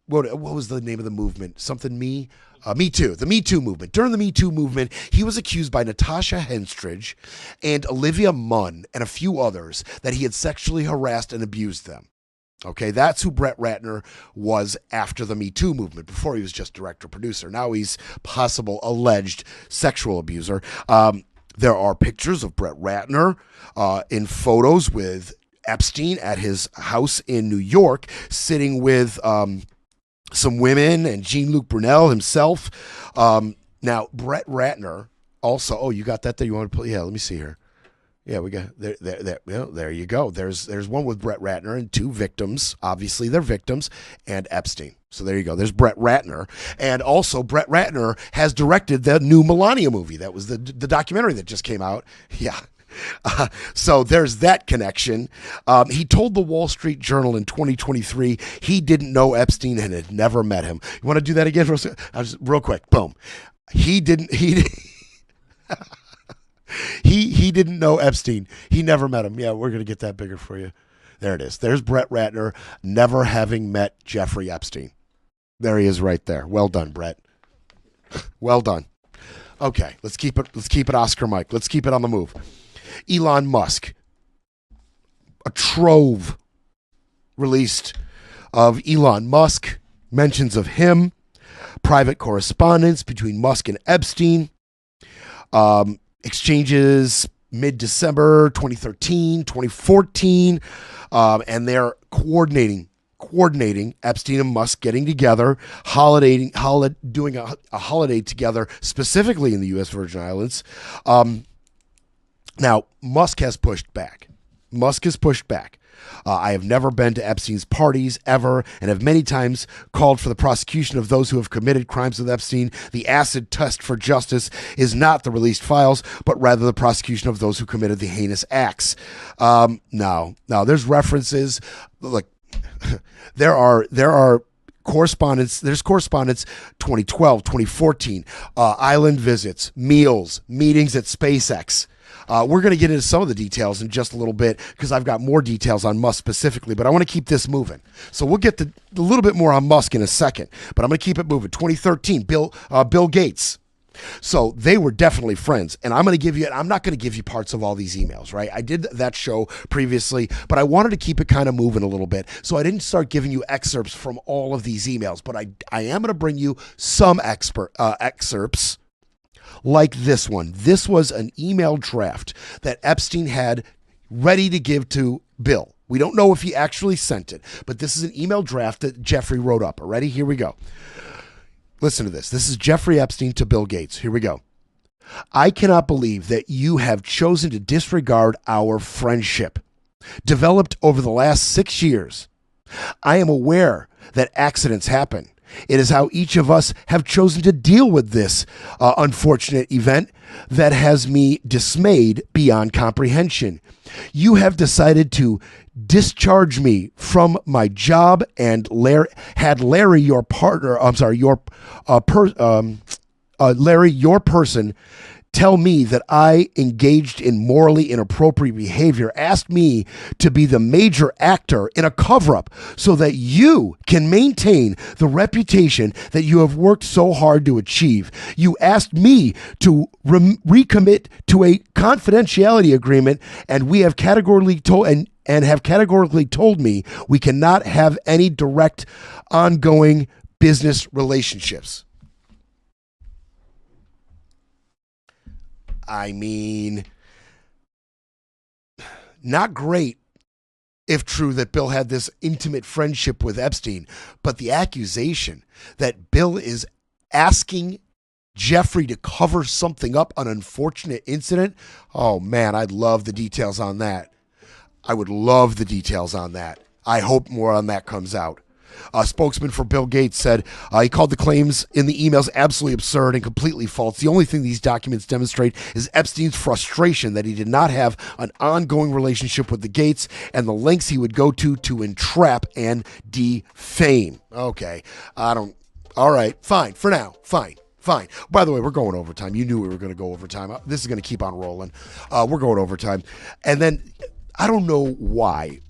was the name of the movement? Something Me? Me Too. The Me Too movement. During the Me Too movement, he was accused by Natasha Henstridge and Olivia Munn and a few others that he had sexually harassed and abused them. Okay, that's who Brett Ratner was after the Me Too movement. Before he was just director-producer. Now he's possible alleged sexual abuser. There are pictures of Brett Ratner in photos with Epstein at his house in New York, sitting with some women and Jean-Luc Brunel himself. Now, Brett Ratner also, oh, you got that there? You want to play? Yeah, let me see here. Yeah, we got there you go. There's one with Brett Ratner and two victims. Obviously, they're victims, and Epstein. So there you go. There's Brett Ratner, and also Brett Ratner has directed the new Melania movie. That was the documentary that just came out. Yeah. So there's that connection. He told the Wall Street Journal in 2023 he didn't know Epstein and had never met him. You want to do that again? Real quick. Boom. He didn't know Epstein. He never met him. Yeah, we're going to get that bigger for you. There it is. There's Brett Ratner never having met Jeffrey Epstein. There he is right there. Well done, Brett. Well done. Okay, let's keep it Oscar Mike. Let's keep it on the move. Elon Musk. A trove released of Elon Musk. Mentions of him. Private correspondence between Musk and Epstein. Exchanges mid-December 2013, 2014, and they're coordinating Epstein and Musk getting together, doing a holiday together, specifically in the U.S. Virgin Islands. Now, Musk has pushed back. I have never been to Epstein's parties ever and have many times called for the prosecution of those who have committed crimes with Epstein. The acid test for justice is not the released files, but rather the prosecution of those who committed the heinous acts. Now, there's references. Look, there are correspondence. There's correspondence 2012, 2014, island visits, meals, meetings at SpaceX. We're going to get into some of the details in just a little bit because I've got more details on Musk specifically, but I want to keep this moving. So we'll get to a little bit more on Musk in a second, but I'm going to keep it moving. 2013, Bill Gates. So they were definitely friends, and I'm not going to give you parts of all these emails, right? I did that show previously, but I wanted to keep it kind of moving a little bit, so I didn't start giving you excerpts from all of these emails, but I am going to bring you some excerpts. Like this one. This was an email draft that Epstein had ready to give to Bill. We don't know if he actually sent it, but this is an email draft that Jeffrey wrote up. Ready? Here we go. Listen to this. This is Jeffrey Epstein to Bill Gates. Here we go. I cannot believe that you have chosen to disregard our friendship, developed over the last 6 years. I am aware that accidents happen. It is how each of us have chosen to deal with this unfortunate event that has me dismayed beyond comprehension. You have decided to discharge me from my job and had Larry, your partner, Larry, your person, tell me that I engaged in morally inappropriate behavior, asked me to be the major actor in a cover-up so that you can maintain the reputation that you have worked so hard to achieve. You asked me to recommit to a confidentiality agreement, and we have categorically told and have categorically told me we cannot have any direct ongoing business relationships. I mean, not great if true that Bill had this intimate friendship with Epstein, but the accusation that Bill is asking Jeffrey to cover something up, an unfortunate incident. Oh man, I'd love the details on that. I would love the details on that. I hope more on that comes out. A spokesman for Bill Gates said he called the claims in the emails absolutely absurd and completely false. The only thing these documents demonstrate is Epstein's frustration that he did not have an ongoing relationship with the Gates and the lengths he would go to entrap and defame. Okay, all right, fine, for now, fine. By the way, we're going overtime. You knew we were going to go overtime. This is going to keep on rolling. We're going overtime. And then, I don't know why,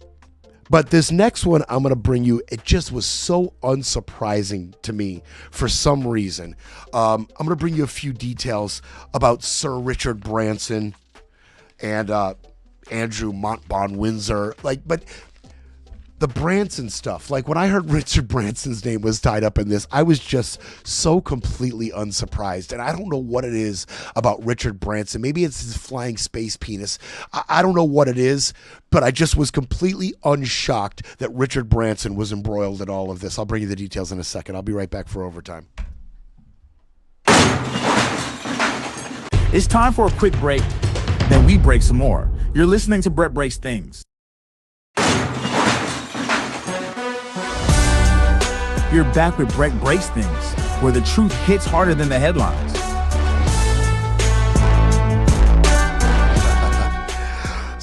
but this next one I'm going to bring you, it just was so unsurprising to me for some reason. I'm going to bring you a few details about Sir Richard Branson and Andrew Montbon-Windsor. But the Branson stuff, when I heard Richard Branson's name was tied up in this, I was just so completely unsurprised. And I don't know what it is about Richard Branson. Maybe it's his flying space penis. I don't know what it is, but I just was completely unshocked that Richard Branson was embroiled in all of this. I'll bring you the details in a second. I'll be right back for overtime. It's time for a quick break, then we break some more. You're listening to Brett Breaks Things. You're back with Brett Breaks Things, where the truth hits harder than the headlines.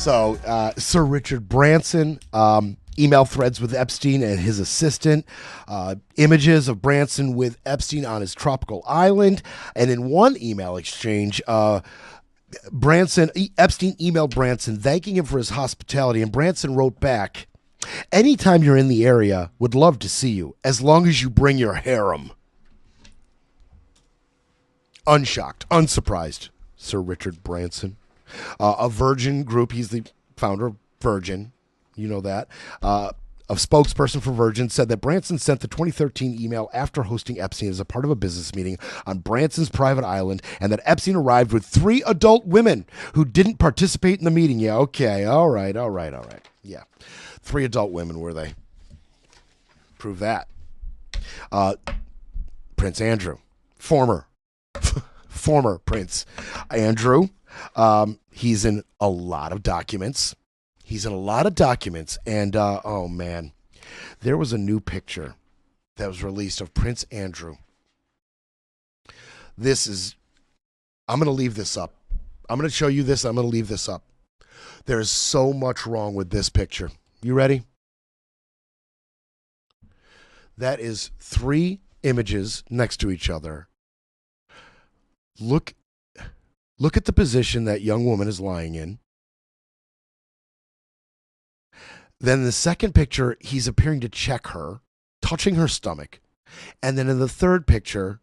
So, Sir Richard Branson, email threads with Epstein and his assistant, images of Branson with Epstein on his tropical island, and in one email exchange, Epstein emailed Branson thanking him for his hospitality, and Branson wrote back, "Anytime you're in the area, would love to see you, as long as you bring your harem." Unshocked, unsurprised, Sir Richard Branson. A Virgin Group, he's the founder of Virgin, you know that. A spokesperson for Virgin said that Branson sent the 2013 email after hosting Epstein as a part of a business meeting on Branson's private island, and that Epstein arrived with 3 adult women who didn't participate in the meeting. Yeah, okay, all right. Yeah. 3 adult women, were they? Prove that. Prince Andrew, former Prince Andrew. He's in a lot of documents. And oh man, there was a new picture that was released of Prince Andrew. I'm going to leave this up. I'm going to show you this. I'm going to leave this up. There is so much wrong with this picture. You ready? That is 3 images next to each other. Look at the position that young woman is lying in. Then the second picture, he's appearing to check her, touching her stomach. And then in the third picture,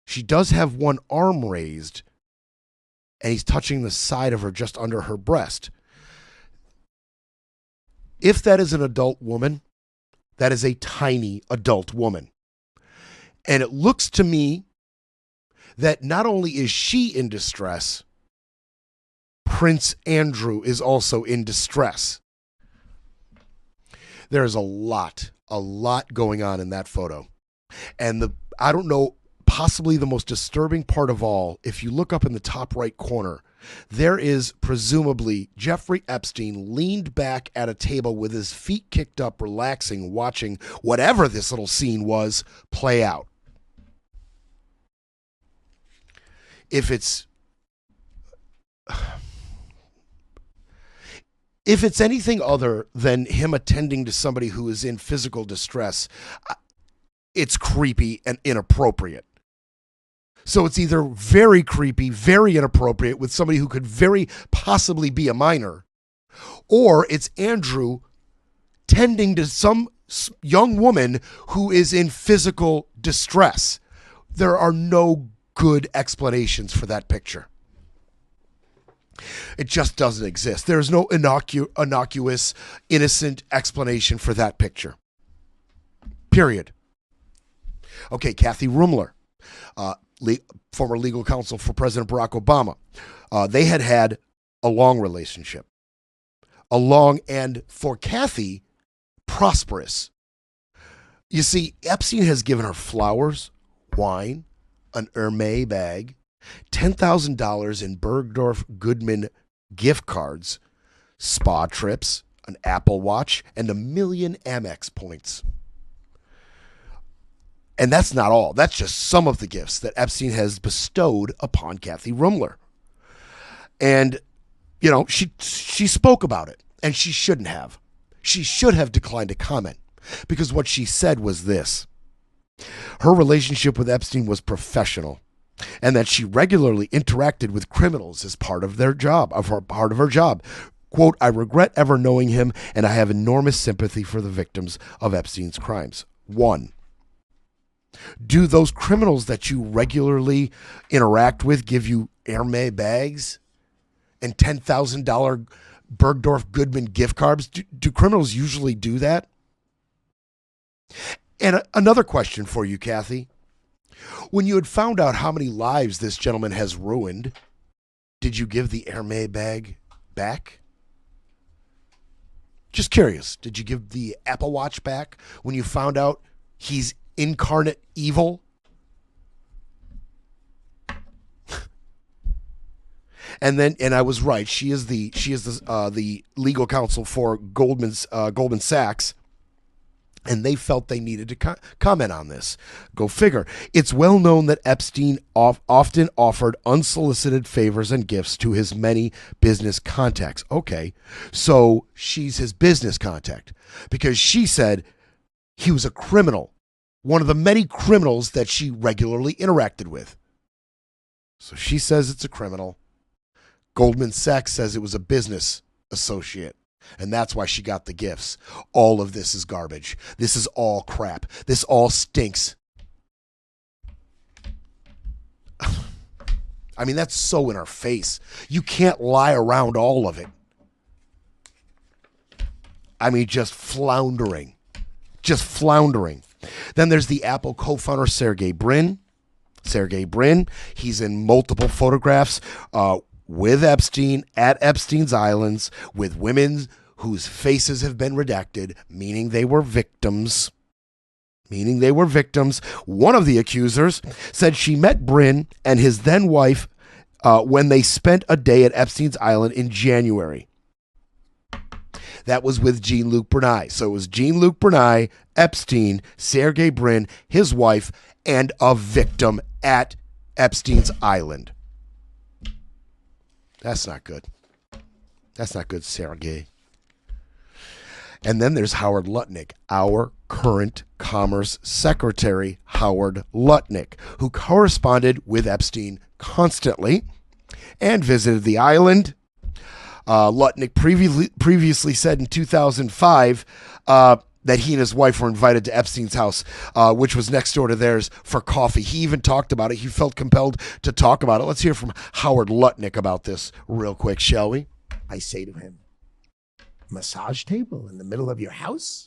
she does have one arm raised, and he's touching the side of her just under her breast. If that is an adult woman, that is a tiny adult woman. And it looks to me that not only is she in distress, Prince Andrew is also in distress. There's a lot going on in that photo. And I don't know possibly the most disturbing part of all, if you look up in the top right corner, there is presumably Jeffrey Epstein leaned back at a table with his feet kicked up, relaxing, watching whatever this little scene was play out. If it's anything other than him attending to somebody who is in physical distress, it's creepy and inappropriate. So it's either very creepy, very inappropriate with somebody who could very possibly be a minor, or it's Andrew tending to some young woman who is in physical distress. There are no good explanations for that picture. It just doesn't exist. There's no innocuous, innocent explanation for that picture. Period. Okay, Kathy Rumler, former legal counsel for President Barack Obama. They had a long relationship. A long and, for Kathy, prosperous. You see, Epstein has given her flowers, wine, an Hermes bag, $10,000 in Bergdorf Goodman gift cards, spa trips, an Apple Watch, and 1 million Amex points. And that's not all. That's just some of the gifts that Epstein has bestowed upon Kathy Rumler. And, you know, she spoke about it, and she shouldn't have. She should have declined to comment, because what she said was this. Her relationship with Epstein was professional, and that she regularly interacted with criminals as part of their job, part of her job. Quote, I regret ever knowing him, and I have enormous sympathy for the victims of Epstein's crimes. 1. Do those criminals that you regularly interact with give you Hermes bags and $10,000 Bergdorf Goodman gift cards? Do criminals usually do that? And another question for you, Kathy. When you had found out how many lives this gentleman has ruined, did you give the Hermes bag back? Just curious. Did you give the Apple Watch back when you found out he's incarnate evil? And I was right. She is the legal counsel for Goldman Sachs. And they felt they needed to comment on this. Go figure. It's well known that Epstein often offered unsolicited favors and gifts to his many business contacts. Okay, so she's his business contact because she said he was a criminal, one of the many criminals that she regularly interacted with. So she says it's a criminal. Goldman Sachs says it was a business associate. And that's why she got the gifts. All of this is garbage. This is all crap. This all stinks. I mean, that's so in our face. You can't lie around all of it. I mean, just floundering. Just floundering. Then there's the Apple co-founder, Sergey Brin. He's in multiple photographs with Epstein at Epstein's Islands with women whose faces have been redacted, meaning they were victims. One of the accusers said she met Brin and his then wife when they spent a day at Epstein's Island in January. That was with Jean-Luc Bernay. So it was Jean-Luc Bernay, Epstein, Sergey Brin, his wife, and a victim at Epstein's Island. That's not good. That's not good, Sergey. And then there's Howard Lutnick, our current Commerce Secretary, Howard Lutnick, who corresponded with Epstein constantly and visited the island. Lutnick previously said in 2005 that he and his wife were invited to Epstein's house, which was next door to theirs, for coffee. He even talked about it. He felt compelled to talk about it. Let's hear from Howard Lutnick about this real quick, shall we? I say to him, massage table in the middle of your house?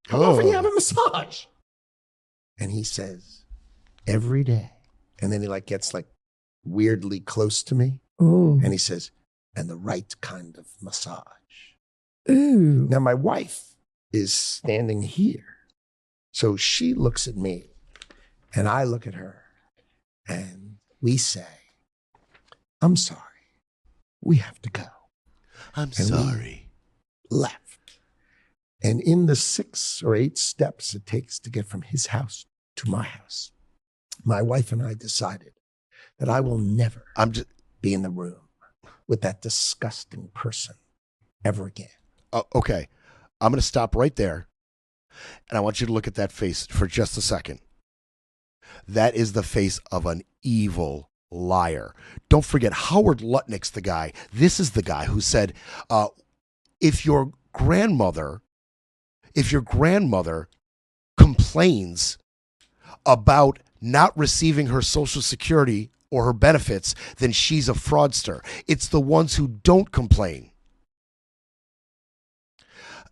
How often do you have a massage? And he says, every day. And then he gets weirdly close to me. Ooh. And he says, and the right kind of massage. Ooh. Now my wife is standing here. So she looks at me And I look at her and we say, I'm sorry. We have to go. I'm sorry. Left. And in the 6 or 8 steps it takes to get from his house to my house, my wife and I decided that I will never be in the room with that disgusting person ever again. Okay. I'm going to stop right there. And I want you to look at that face for just a second. That is the face of an evil liar. Don't forget, Howard Lutnick's the guy. This is the guy who said, if your grandmother complains about not receiving her Social Security or her benefits, then she's a fraudster. It's the ones who don't complain.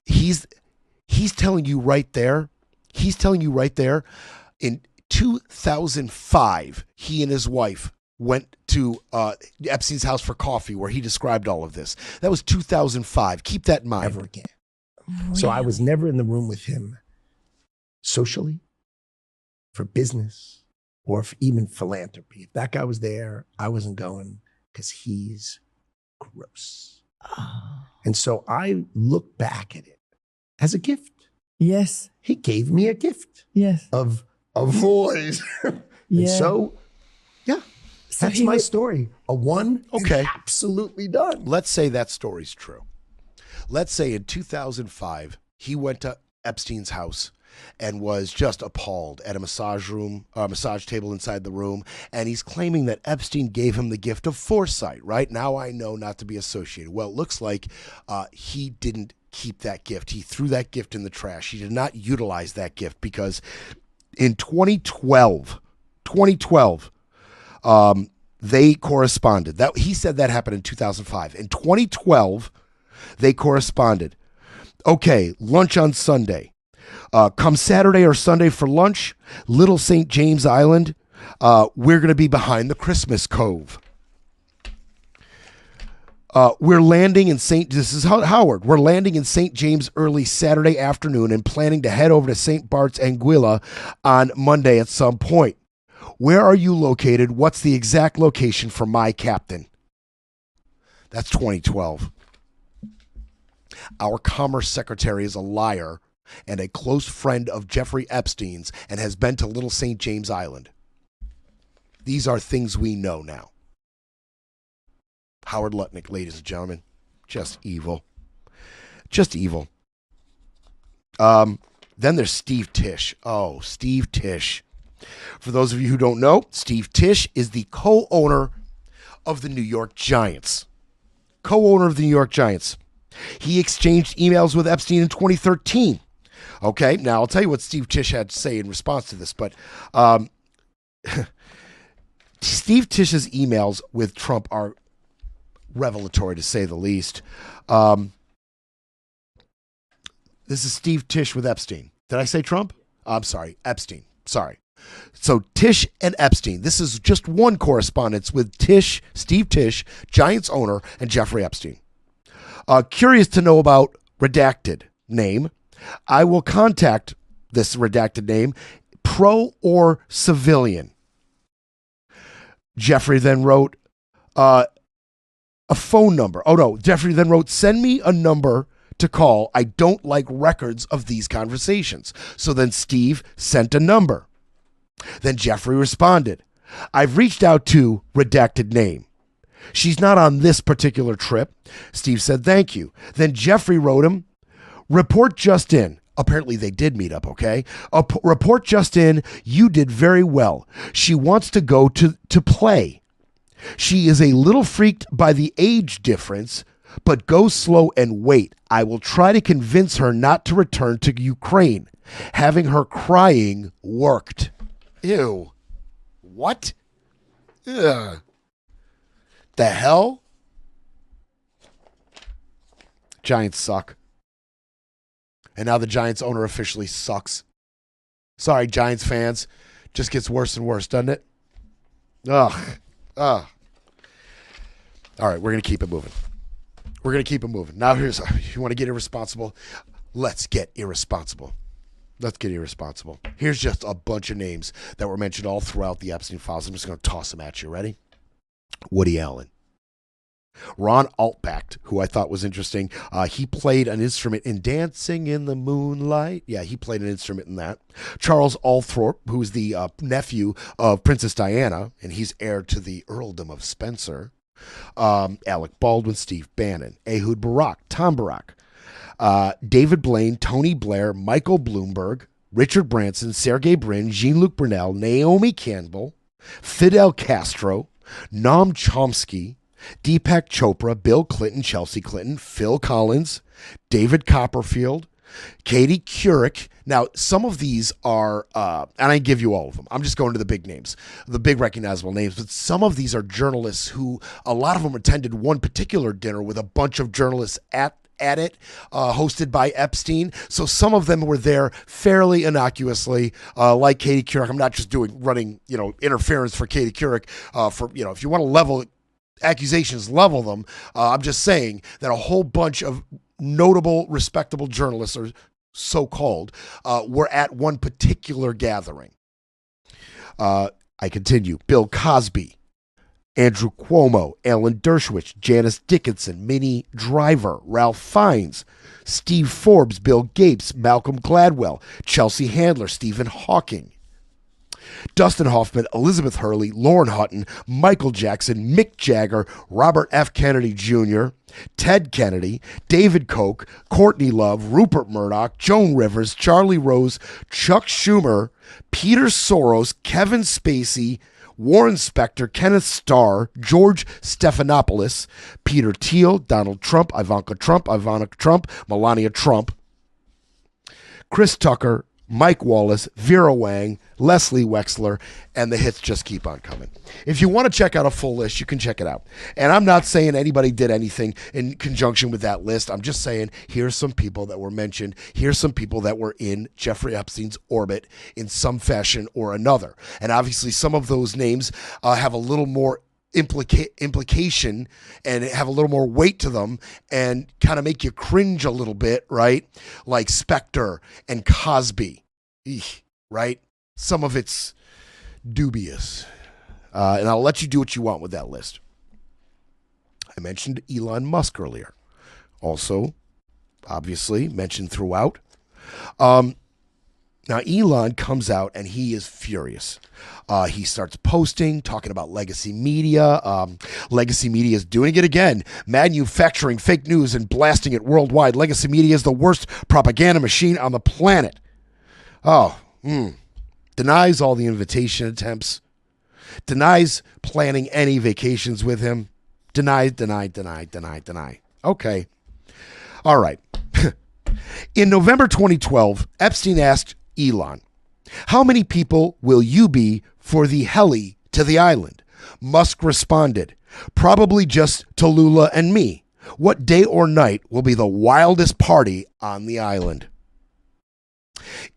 He's telling you right there. He's telling you right there. In 2005, he and his wife went to Epstein's house for coffee, where he described all of this. That was 2005. Keep that in mind. Ever again. So I was never in the room with him socially, for business, or for even philanthropy. If that guy was there, I wasn't going because he's gross. Oh. And so I look back at it as a gift. Yes. He gave me a gift. Yes. Of a voice. And so, yeah, So that's he my was- story. A one Okay. is absolutely done. Let's say that story's true. Let's say in 2005, he went to Epstein's house and was just appalled at a massage table inside the room. And he's claiming that Epstein gave him the gift of foresight, right? Now I know not to be associated. Well, it looks like he didn't keep that gift. He threw that gift in the trash. He did not utilize that gift because in 2012, they corresponded. That he said that happened in 2005. In 2012, they corresponded. Okay, lunch on Sunday. Come Saturday or Sunday for lunch, Little St. James Island. We're going to be behind the Christmas Cove. We're landing in this is Howard. We're landing in St. James early Saturday afternoon and planning to head over to St. Bart's Anguilla on Monday at some point. Where are you located? What's the exact location for my captain? That's 2012. Our Commerce Secretary is a liar and a close friend of Jeffrey Epstein's and has been to Little St. James Island. These are things we know now. Howard Lutnick, ladies and gentlemen, just evil. Just evil. Then there's Steve Tisch. Oh, Steve Tisch. For those of you who don't know, Steve Tisch is the co-owner of the New York Giants. Co-owner of the New York Giants. He exchanged emails with Epstein in 2013. Okay, now I'll tell you what Steve Tisch had to say in response to this, but Steve Tisch's emails with Trump are revelatory, to say the least. This is Steve Tisch with Epstein. Did I say Trump? I'm sorry, Epstein. Sorry. So Tisch and Epstein. This is just one correspondence with Tisch, Steve Tisch, Giants owner, and Jeffrey Epstein. Curious to know about redacted name. I will contact this redacted name, pro or civilian. Jeffrey then wrote a phone number. Oh no, Jeffrey then wrote, send me a number to call. I don't like records of these conversations. So then Steve sent a number. Then Jeffrey responded, I've reached out to redacted name. She's not on this particular trip. Steve said, thank you. Then Jeffrey wrote him, report just in. Apparently they did meet up, okay? Report just in. You did very well. She wants to go to play. She is a little freaked by the age difference, but go slow and wait. I will try to convince her not to return to Ukraine. Having her crying worked. Ew. What? Ugh. The hell? Giants suck. And now the Giants owner officially sucks. Sorry, Giants fans. Just gets worse and worse, doesn't it? Ugh. Ugh. All right, we're going to keep it moving. We're going to keep it moving. Now, you want to get irresponsible? Let's get irresponsible. Let's get irresponsible. Here's just a bunch of names that were mentioned all throughout the Epstein files. I'm just going to toss them at you. Ready? Woody Allen. Ron Altbach, who I thought was interesting. He played an instrument in Dancing in the Moonlight. Yeah, he played an instrument in that. Charles Althorpe, who's the nephew of Princess Diana, and he's heir to the earldom of Spencer. Alec Baldwin, Steve Bannon, Ehud Barak, Tom Barak, David Blaine, Tony Blair, Michael Bloomberg, Richard Branson, Sergey Brin, Jean-Luc Brunel, Naomi Campbell, Fidel Castro, Noam Chomsky, Deepak Chopra, Bill Clinton, Chelsea Clinton, Phil Collins, David Copperfield, Katie Couric. Now, some of these are, and I give you all of them. I'm just going to the big names, the big recognizable names. But some of these are journalists who, a lot of them attended one particular dinner with a bunch of journalists at it, hosted by Epstein. So some of them were there fairly innocuously, like Katie Couric. I'm not just running, interference for Katie Couric. If you want to level accusations, level them. I'm just saying that a whole bunch of notable, respectable journalists, or so-called, were at one particular gathering. I continue. Bill Cosby, Andrew Cuomo, Alan Dershowitz, Janice Dickinson, Minnie Driver, Ralph Fiennes, Steve Forbes, Bill Gates, Malcolm Gladwell, Chelsea Handler, Stephen Hawking, Dustin Hoffman, Elizabeth Hurley, Lauren Hutton, Michael Jackson, Mick Jagger, Robert F. Kennedy Jr., Ted Kennedy, David Koch, Courtney Love, Rupert Murdoch, Joan Rivers, Charlie Rose, Chuck Schumer, Peter Soros, Kevin Spacey, Warren Spector, Kenneth Starr, George Stephanopoulos, Peter Thiel, Donald Trump, Ivanka Trump, Melania Trump, Chris Tucker, Mike Wallace, Vera Wang, Leslie Wexler, and the hits just keep on coming. If you want to check out a full list, you can check it out. And I'm not saying anybody did anything in conjunction with that list. I'm just saying here's some people that were mentioned. Here's some people that were in Jeffrey Epstein's orbit in some fashion or another. And obviously some of those names have a little more implication and have a little more weight to them and kind of make you cringe a little bit, right? Like Spectre and Cosby, right? Some of it's dubious. And I'll let you do what you want with that list. I mentioned Elon Musk earlier. Also, obviously, mentioned throughout. Now, Elon comes out and he is furious. He starts posting, talking about legacy media. Legacy media is doing it again, manufacturing fake news and blasting it worldwide. Legacy media is the worst propaganda machine on the planet. Denies all the invitation attempts. Denies planning any vacations with him. Deny. Okay. All right. In November 2012, Epstein asked Elon, "How many people will you be for the heli to the island?" Musk responded, "Probably just Tallulah and me. What day or night will be the wildest party on the island?"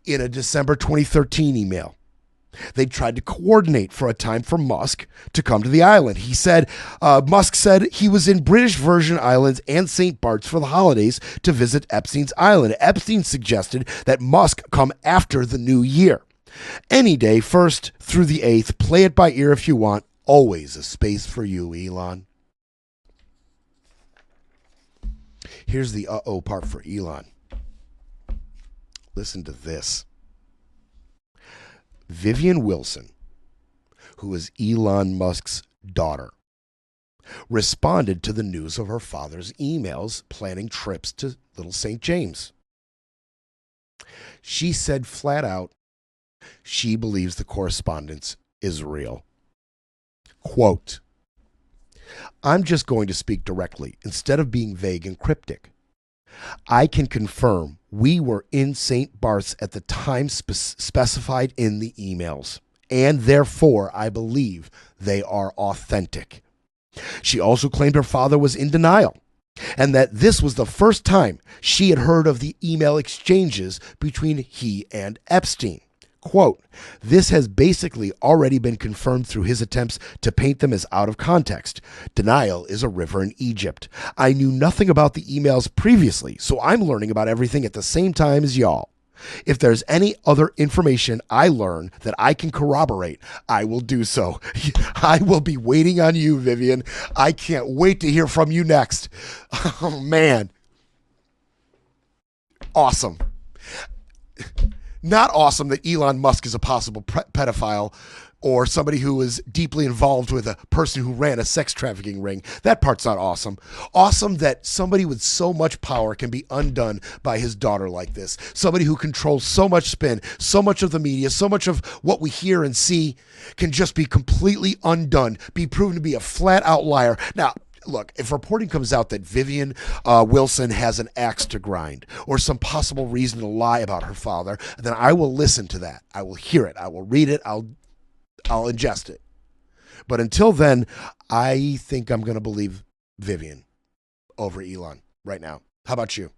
In a December 2013 email, they tried to coordinate for a time for Musk to come to the island. Musk said he was in British Virgin Islands and St. Bart's for the holidays to visit Epstein's island. Epstein suggested that Musk come after the new year. Any day, 1st through the 8th, play it by ear if you want. Always a space for you, Elon. Here's the uh-oh part for Elon. Listen to this. Vivian Wilson, who is Elon Musk's daughter, responded to the news of her father's emails planning trips to Little St. James. She said flat out, she believes the correspondence is real. Quote, "I'm just going to speak directly instead of being vague and cryptic. I can confirm we were in St. Bart's at the time specified in the emails, and therefore I believe they are authentic." She also claimed her father was in denial and that this was the first time she had heard of the email exchanges between he and Epstein. Quote, "This has basically already been confirmed through his attempts to paint them as out of context. Denial is a river in Egypt. I knew nothing about the emails previously, so I'm learning about everything at the same time as y'all. If there's any other information I learn that I can corroborate, I will do so. I will be waiting on you, Vivian. I can't wait to hear from you next. Oh, man. Awesome. Not awesome that Elon Musk is a possible pedophile or somebody who is deeply involved with a person who ran a sex trafficking ring. That part's not awesome. Awesome that somebody with so much power can be undone by his daughter like this. Somebody who controls so much spin, so much of the media, so much of what we hear and see can just be completely undone, be proven to be a flat out liar. Now, look, if reporting comes out that Vivian Wilson has an axe to grind or some possible reason to lie about her father, then I will listen to that. I will hear it. I will read it. I'll ingest it. But until then, I think I'm going to believe Vivian over Elon right now. How about you?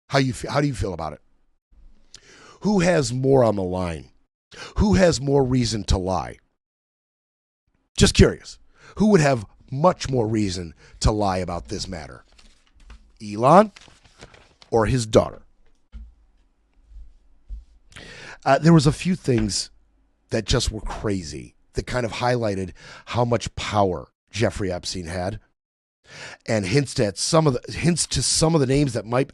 How do you feel about it? Who has more on the line? Who has more reason to lie? Just curious. Who would have much more reason to lie about this matter? Elon or his daughter? There was a few things that just were crazy that kind of highlighted how much power Jeffrey Epstein had, and hints to some of the names that might,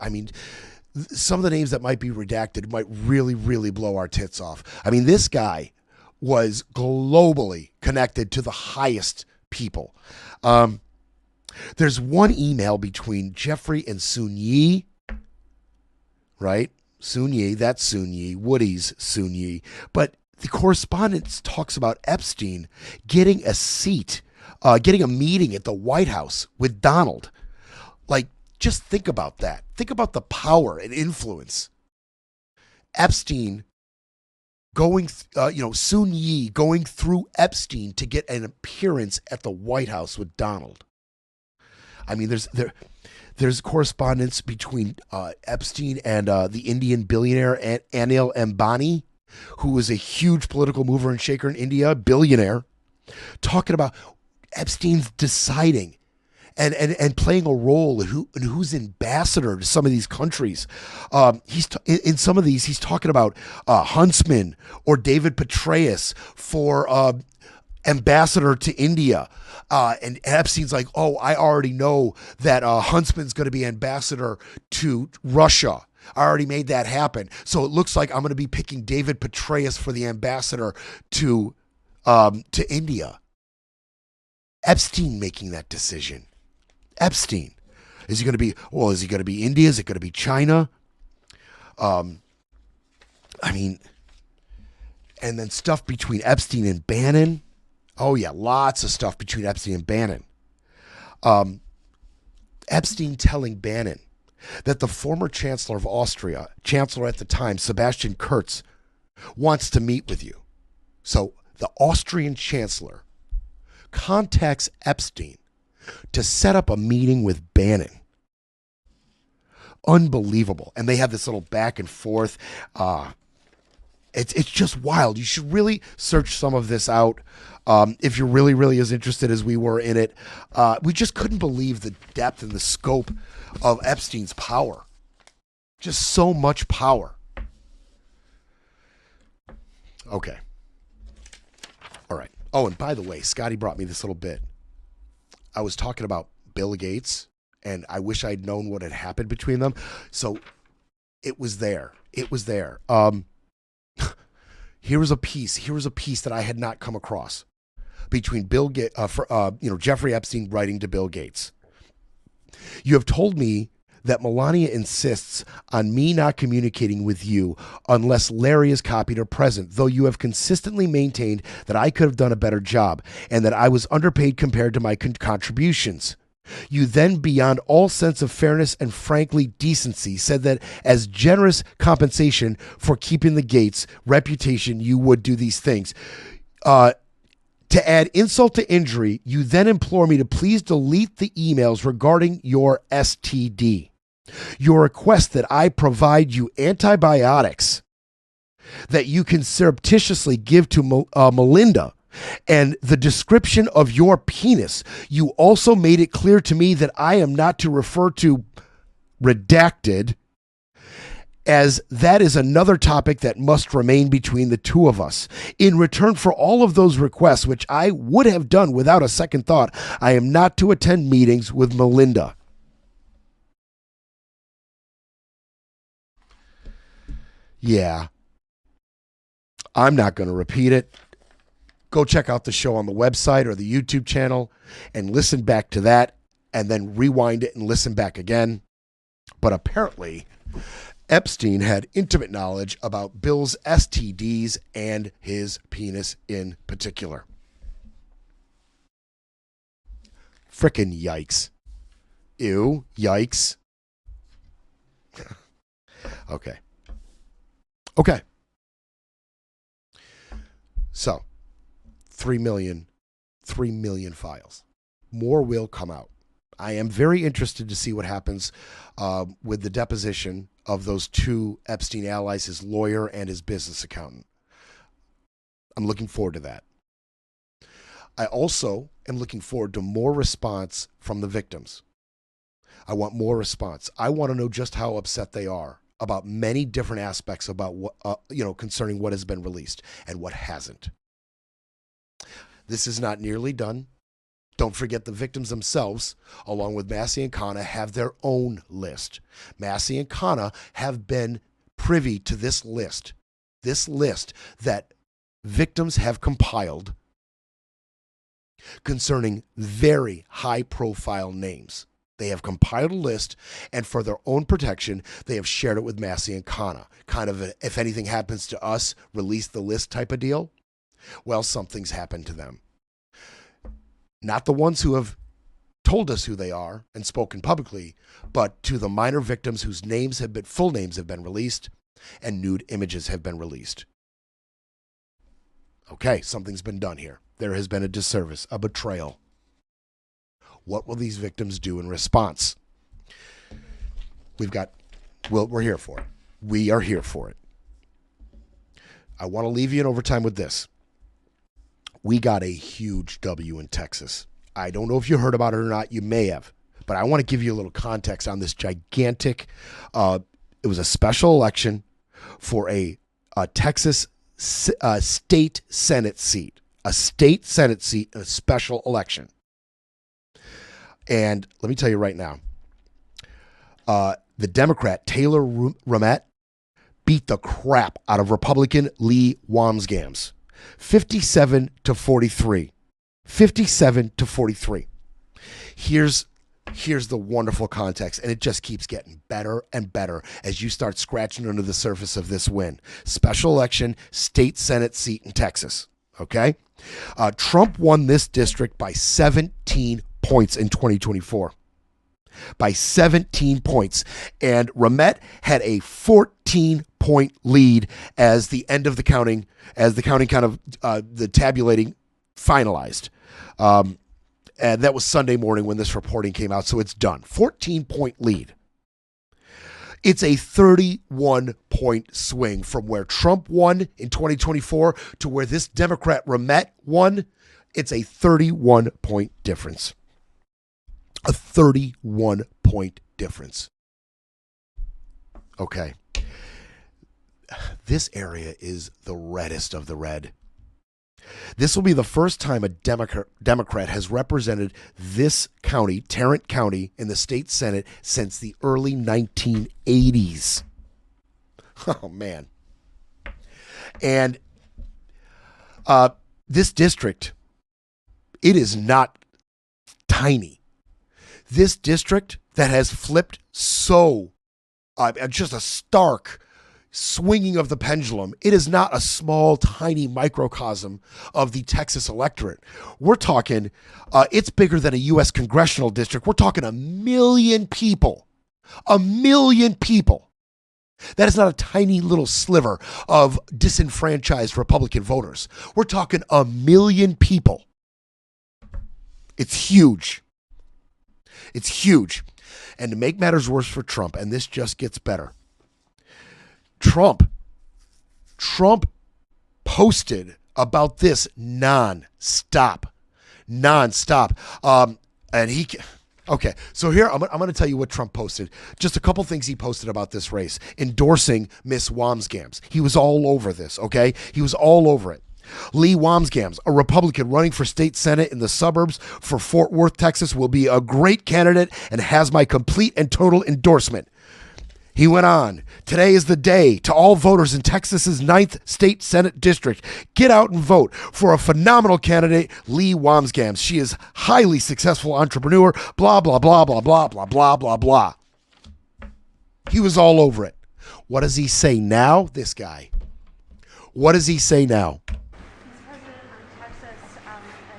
some of the names that might be redacted might really, really blow our tits off. I mean, this guy was globally connected to the highest people. There's one email between Jeffrey and Soon Yi, right? Soon Yi, that's Soon Yi, Woody's Soon Yi. But the correspondence talks about Epstein getting a seat, getting a meeting at the White House with Donald. Like, just think about that. Think about the power and influence. Epstein going, Soon Yi going through Epstein to get an appearance at the White House with Donald. I mean, there's correspondence between Epstein and the Indian billionaire Anil Ambani, who was a huge political mover and shaker in India, billionaire, talking about Epstein's deciding and playing a role in who's ambassador to some of these countries. In some of these, he's talking about Huntsman or David Petraeus for ambassador to India. And Epstein's like, oh, I already know that Huntsman's going to be ambassador to Russia. I already made that happen. So it looks like I'm going to be picking David Petraeus for the ambassador to India. Epstein making that decision. Epstein. Is he going to be India? Is it going to be China? And then stuff between Epstein and Bannon. Oh yeah, lots of stuff between Epstein and Bannon. Epstein telling Bannon that the former Chancellor of Austria, Chancellor at the time, Sebastian Kurz, wants to meet with you. So the Austrian Chancellor contacts Epstein to set up a meeting with Bannon. Unbelievable. And they have this little back and forth. It's just wild. You should really search some of this out if you're really, really as interested as we were in it. We just couldn't believe the depth and the scope of Epstein's power. Just so much power. Okay. All right. Oh, and by the way, Scotty brought me this little bit. I was talking about Bill Gates, and I wish I'd known what had happened between them. So it was there. It was there. Here was a piece that I had not come across between Jeffrey Epstein writing to Bill Gates. You have told me that Melania insists on me not communicating with you unless Larry is copied or present, though you have consistently maintained that I could have done a better job and that I was underpaid compared to my contributions. You then, beyond all sense of fairness and frankly decency, said that as generous compensation for keeping the Gates reputation, you would do these things. To add insult to injury, you then implore me to please delete the emails regarding your STD. Your request that I provide you antibiotics that you can surreptitiously give to Melinda, and the description of your penis. You also made it clear to me that I am not to refer to redacted as that is another topic that must remain between the two of us. In return for all of those requests, which I would have done without a second thought, I am not to attend meetings with Melinda. Yeah. I'm not going to repeat it. Go check out the show on the website or the YouTube channel and listen back to that and then rewind it and listen back again. But apparently, Epstein had intimate knowledge about Bill's STDs and his penis in particular. Frickin' yikes. Ew, yikes. Okay. So, 3 million files. More will come out. I am very interested to see what happens with the deposition of those two Epstein allies, his lawyer and his business accountant. I'm looking forward to that. I also am looking forward to more response from the victims. I want more response. I want to know just how upset they are about many different aspects about what, concerning what has been released and what hasn't. This is not nearly done. Don't forget the victims themselves, along with Massey and Khanna, have their own list. Massey and Khanna have been privy to this list that victims have compiled concerning very high-profile names. They have compiled a list, and for their own protection, they have shared it with Massey and Khanna. Kind of a, if anything happens to us, release the list type of deal. Well, something's happened to them. Not the ones who have told us who they are and spoken publicly, but to the minor victims whose full names have been released and nude images have been released. Okay, something's been done here. There has been a disservice, a betrayal. What will these victims do in response? We're here for it. We are here for it. I want to leave you in overtime with this. We got a huge W in Texas. I don't know if you heard about it or not. You may have. But I want to give you a little context on this gigantic, it was a special election for a Texas state Senate seat. A state Senate seat in a special election. And let me tell you right now, the Democrat, Taylor Rumette, beat the crap out of Republican Lee Wamsgams. 57-43. 57-43. Here's the wonderful context, and it just keeps getting better and better as you start scratching under the surface of this win. Special election, state Senate seat in Texas. Okay? Trump won this district by 17 points in 2024. By 17 points. And Rumette had a 14-point lead as the end of the counting, as the counting kind of, the tabulating finalized. And that was Sunday morning when this reporting came out, so it's done. 14-point lead. It's a 31-point swing from where Trump won in 2024 to where this Democrat Rumette won. It's a 31-point difference. A 31-point difference. Okay. This area is the reddest of the red. This will be the first time a Democrat has represented this county, Tarrant County, in the state Senate since the early 1980s. Oh, man. And this district, it is not tiny. This district that has flipped so, just a stark swinging of the pendulum. It is not a small, tiny microcosm of the Texas electorate. We're talking, it's bigger than a U.S. congressional district. We're talking 1 million people. 1 million people. That is not a tiny little sliver of disenfranchised Republican voters. We're talking 1 million people. It's huge. It's huge. And to make matters worse for Trump, and this just gets better, Trump posted about this nonstop. And Okay, so here I'm going to tell you what Trump posted. Just a couple things he posted about this race, endorsing Miss Wamsgams. He was all over this, okay? He was all over it. Lee Wamsgams, a Republican running for state senate in the suburbs for Fort Worth, Texas, will be a great candidate and has my complete and total endorsement. He went on, today is the day to all voters in Texas's 9th State Senate District. Get out and vote for a phenomenal candidate, Lee Wamsgams. She is highly successful entrepreneur, blah, blah, blah, blah, blah, blah, blah, blah, blah. He was all over it. What does he say now, this guy? What does he say now? A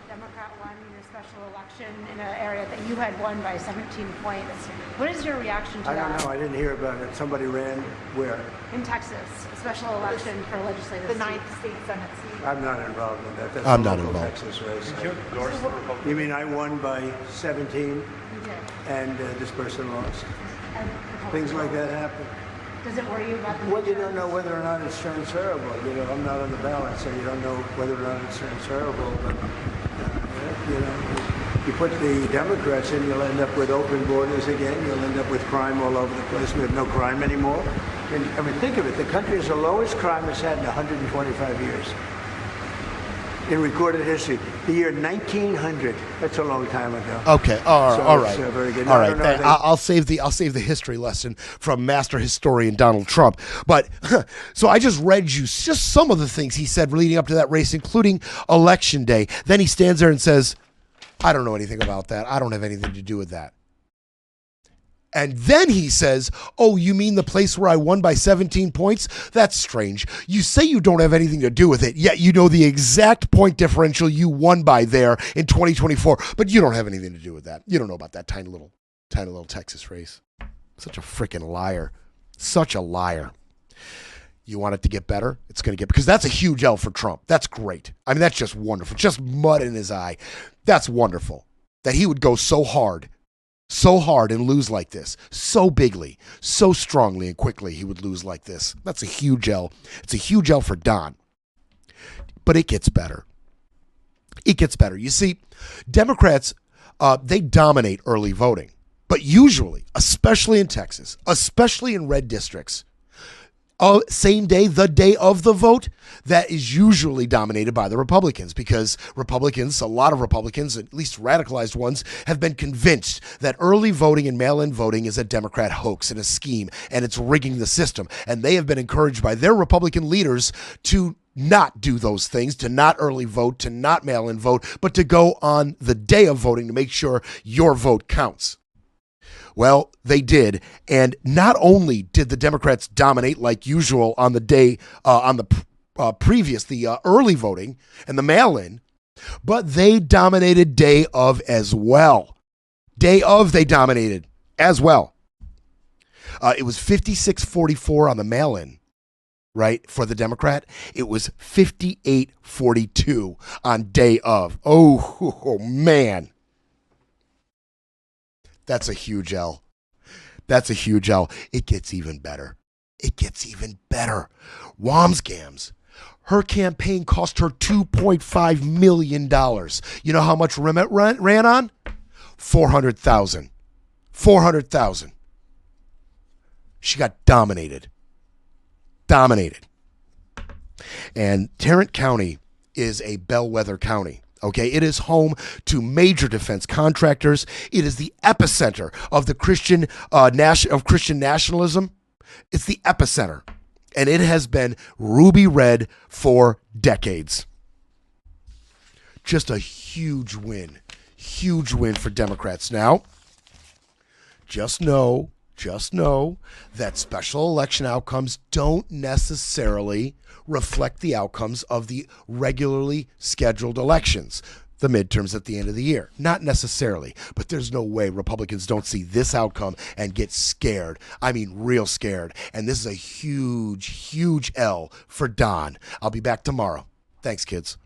Democrat won your special election in an area that you had won by 17 points. What is your reaction to that? I don't know. I didn't hear about it. Somebody ran where? In Texas, a special election for legislative the 9th state senate seat. I'm not involved in that. That's I'm a not local involved. Texas race. Did you endorse the Republican? You mean I won by 17 You did. and this person lost? And Things like that happen. Does it worry you about the Well, you don't know whether or not it's transferable. You know, I'm not on the ballot, so you don't know whether or not it's transferable. But, you know, you put the Democrats in, you'll end up with open borders again. You'll end up with crime all over the place. We have no crime anymore. And, I mean, think of it. The country is the lowest crime it's had in 125 years. In recorded history, the year 1900. That's a long time ago. Okay, all right. Very good. All right, I'll save the history lesson from master historian Donald Trump. But so I just read you just some of the things he said leading up to that race, including Election Day. Then he stands there and says, "I don't know anything about that. I don't have anything to do with that." And then he says, "Oh, you mean the place where I won by 17 points? That's strange. You say you don't have anything to do with it, yet you know the exact point differential you won by there in 2024, but you don't have anything to do with that. You don't know about that tiny little Texas race." Such a freaking liar. Such a liar. You want it to get better? It's going to get, because that's a huge L for Trump. That's great. I mean, that's just wonderful. Just mud in his eye. That's wonderful. That he would go so hard and lose like this, so bigly, so strongly and quickly he would lose like this. That's a huge L. It's a huge L for Don. But it gets better. It gets better. You see, Democrats, they dominate early voting. But usually, especially in Texas, especially in red districts, same day, the day of the vote, that is usually dominated by the Republicans, because Republicans, a lot of Republicans, at least radicalized ones, have been convinced that early voting and mail-in voting is a Democrat hoax and a scheme, and it's rigging the system. And they have been encouraged by their Republican leaders to not do those things, to not early vote, to not mail-in vote, but to go on the day of voting to make sure your vote counts. Well, they did, and not only did the Democrats dominate like usual on the day, on the previous, the early voting and the mail-in, but they dominated day of as well. Day of, they dominated as well. It was 56-44 on the mail-in, right, for the Democrat. It was 58-42 on day of. Oh man. That's a huge L. That's a huge L. It gets even better. It gets even better. Wamsgams. Her campaign cost her $2.5 million. You know how much Remit ran on? 400,000. 400,000. She got dominated. Dominated. And Tarrant County is a bellwether county. Okay, it is home to major defense contractors. It is the epicenter of the Christian nationalism. It's the epicenter, and it has been ruby red for decades. Just a huge win for Democrats. Now, just know that special election outcomes don't necessarily reflect the outcomes of the regularly scheduled elections, the midterms at the end of the year. Not necessarily, but there's no way Republicans don't see this outcome and get scared. I mean, real scared. And this is a huge, huge L for Don. I'll be back tomorrow. Thanks, kids.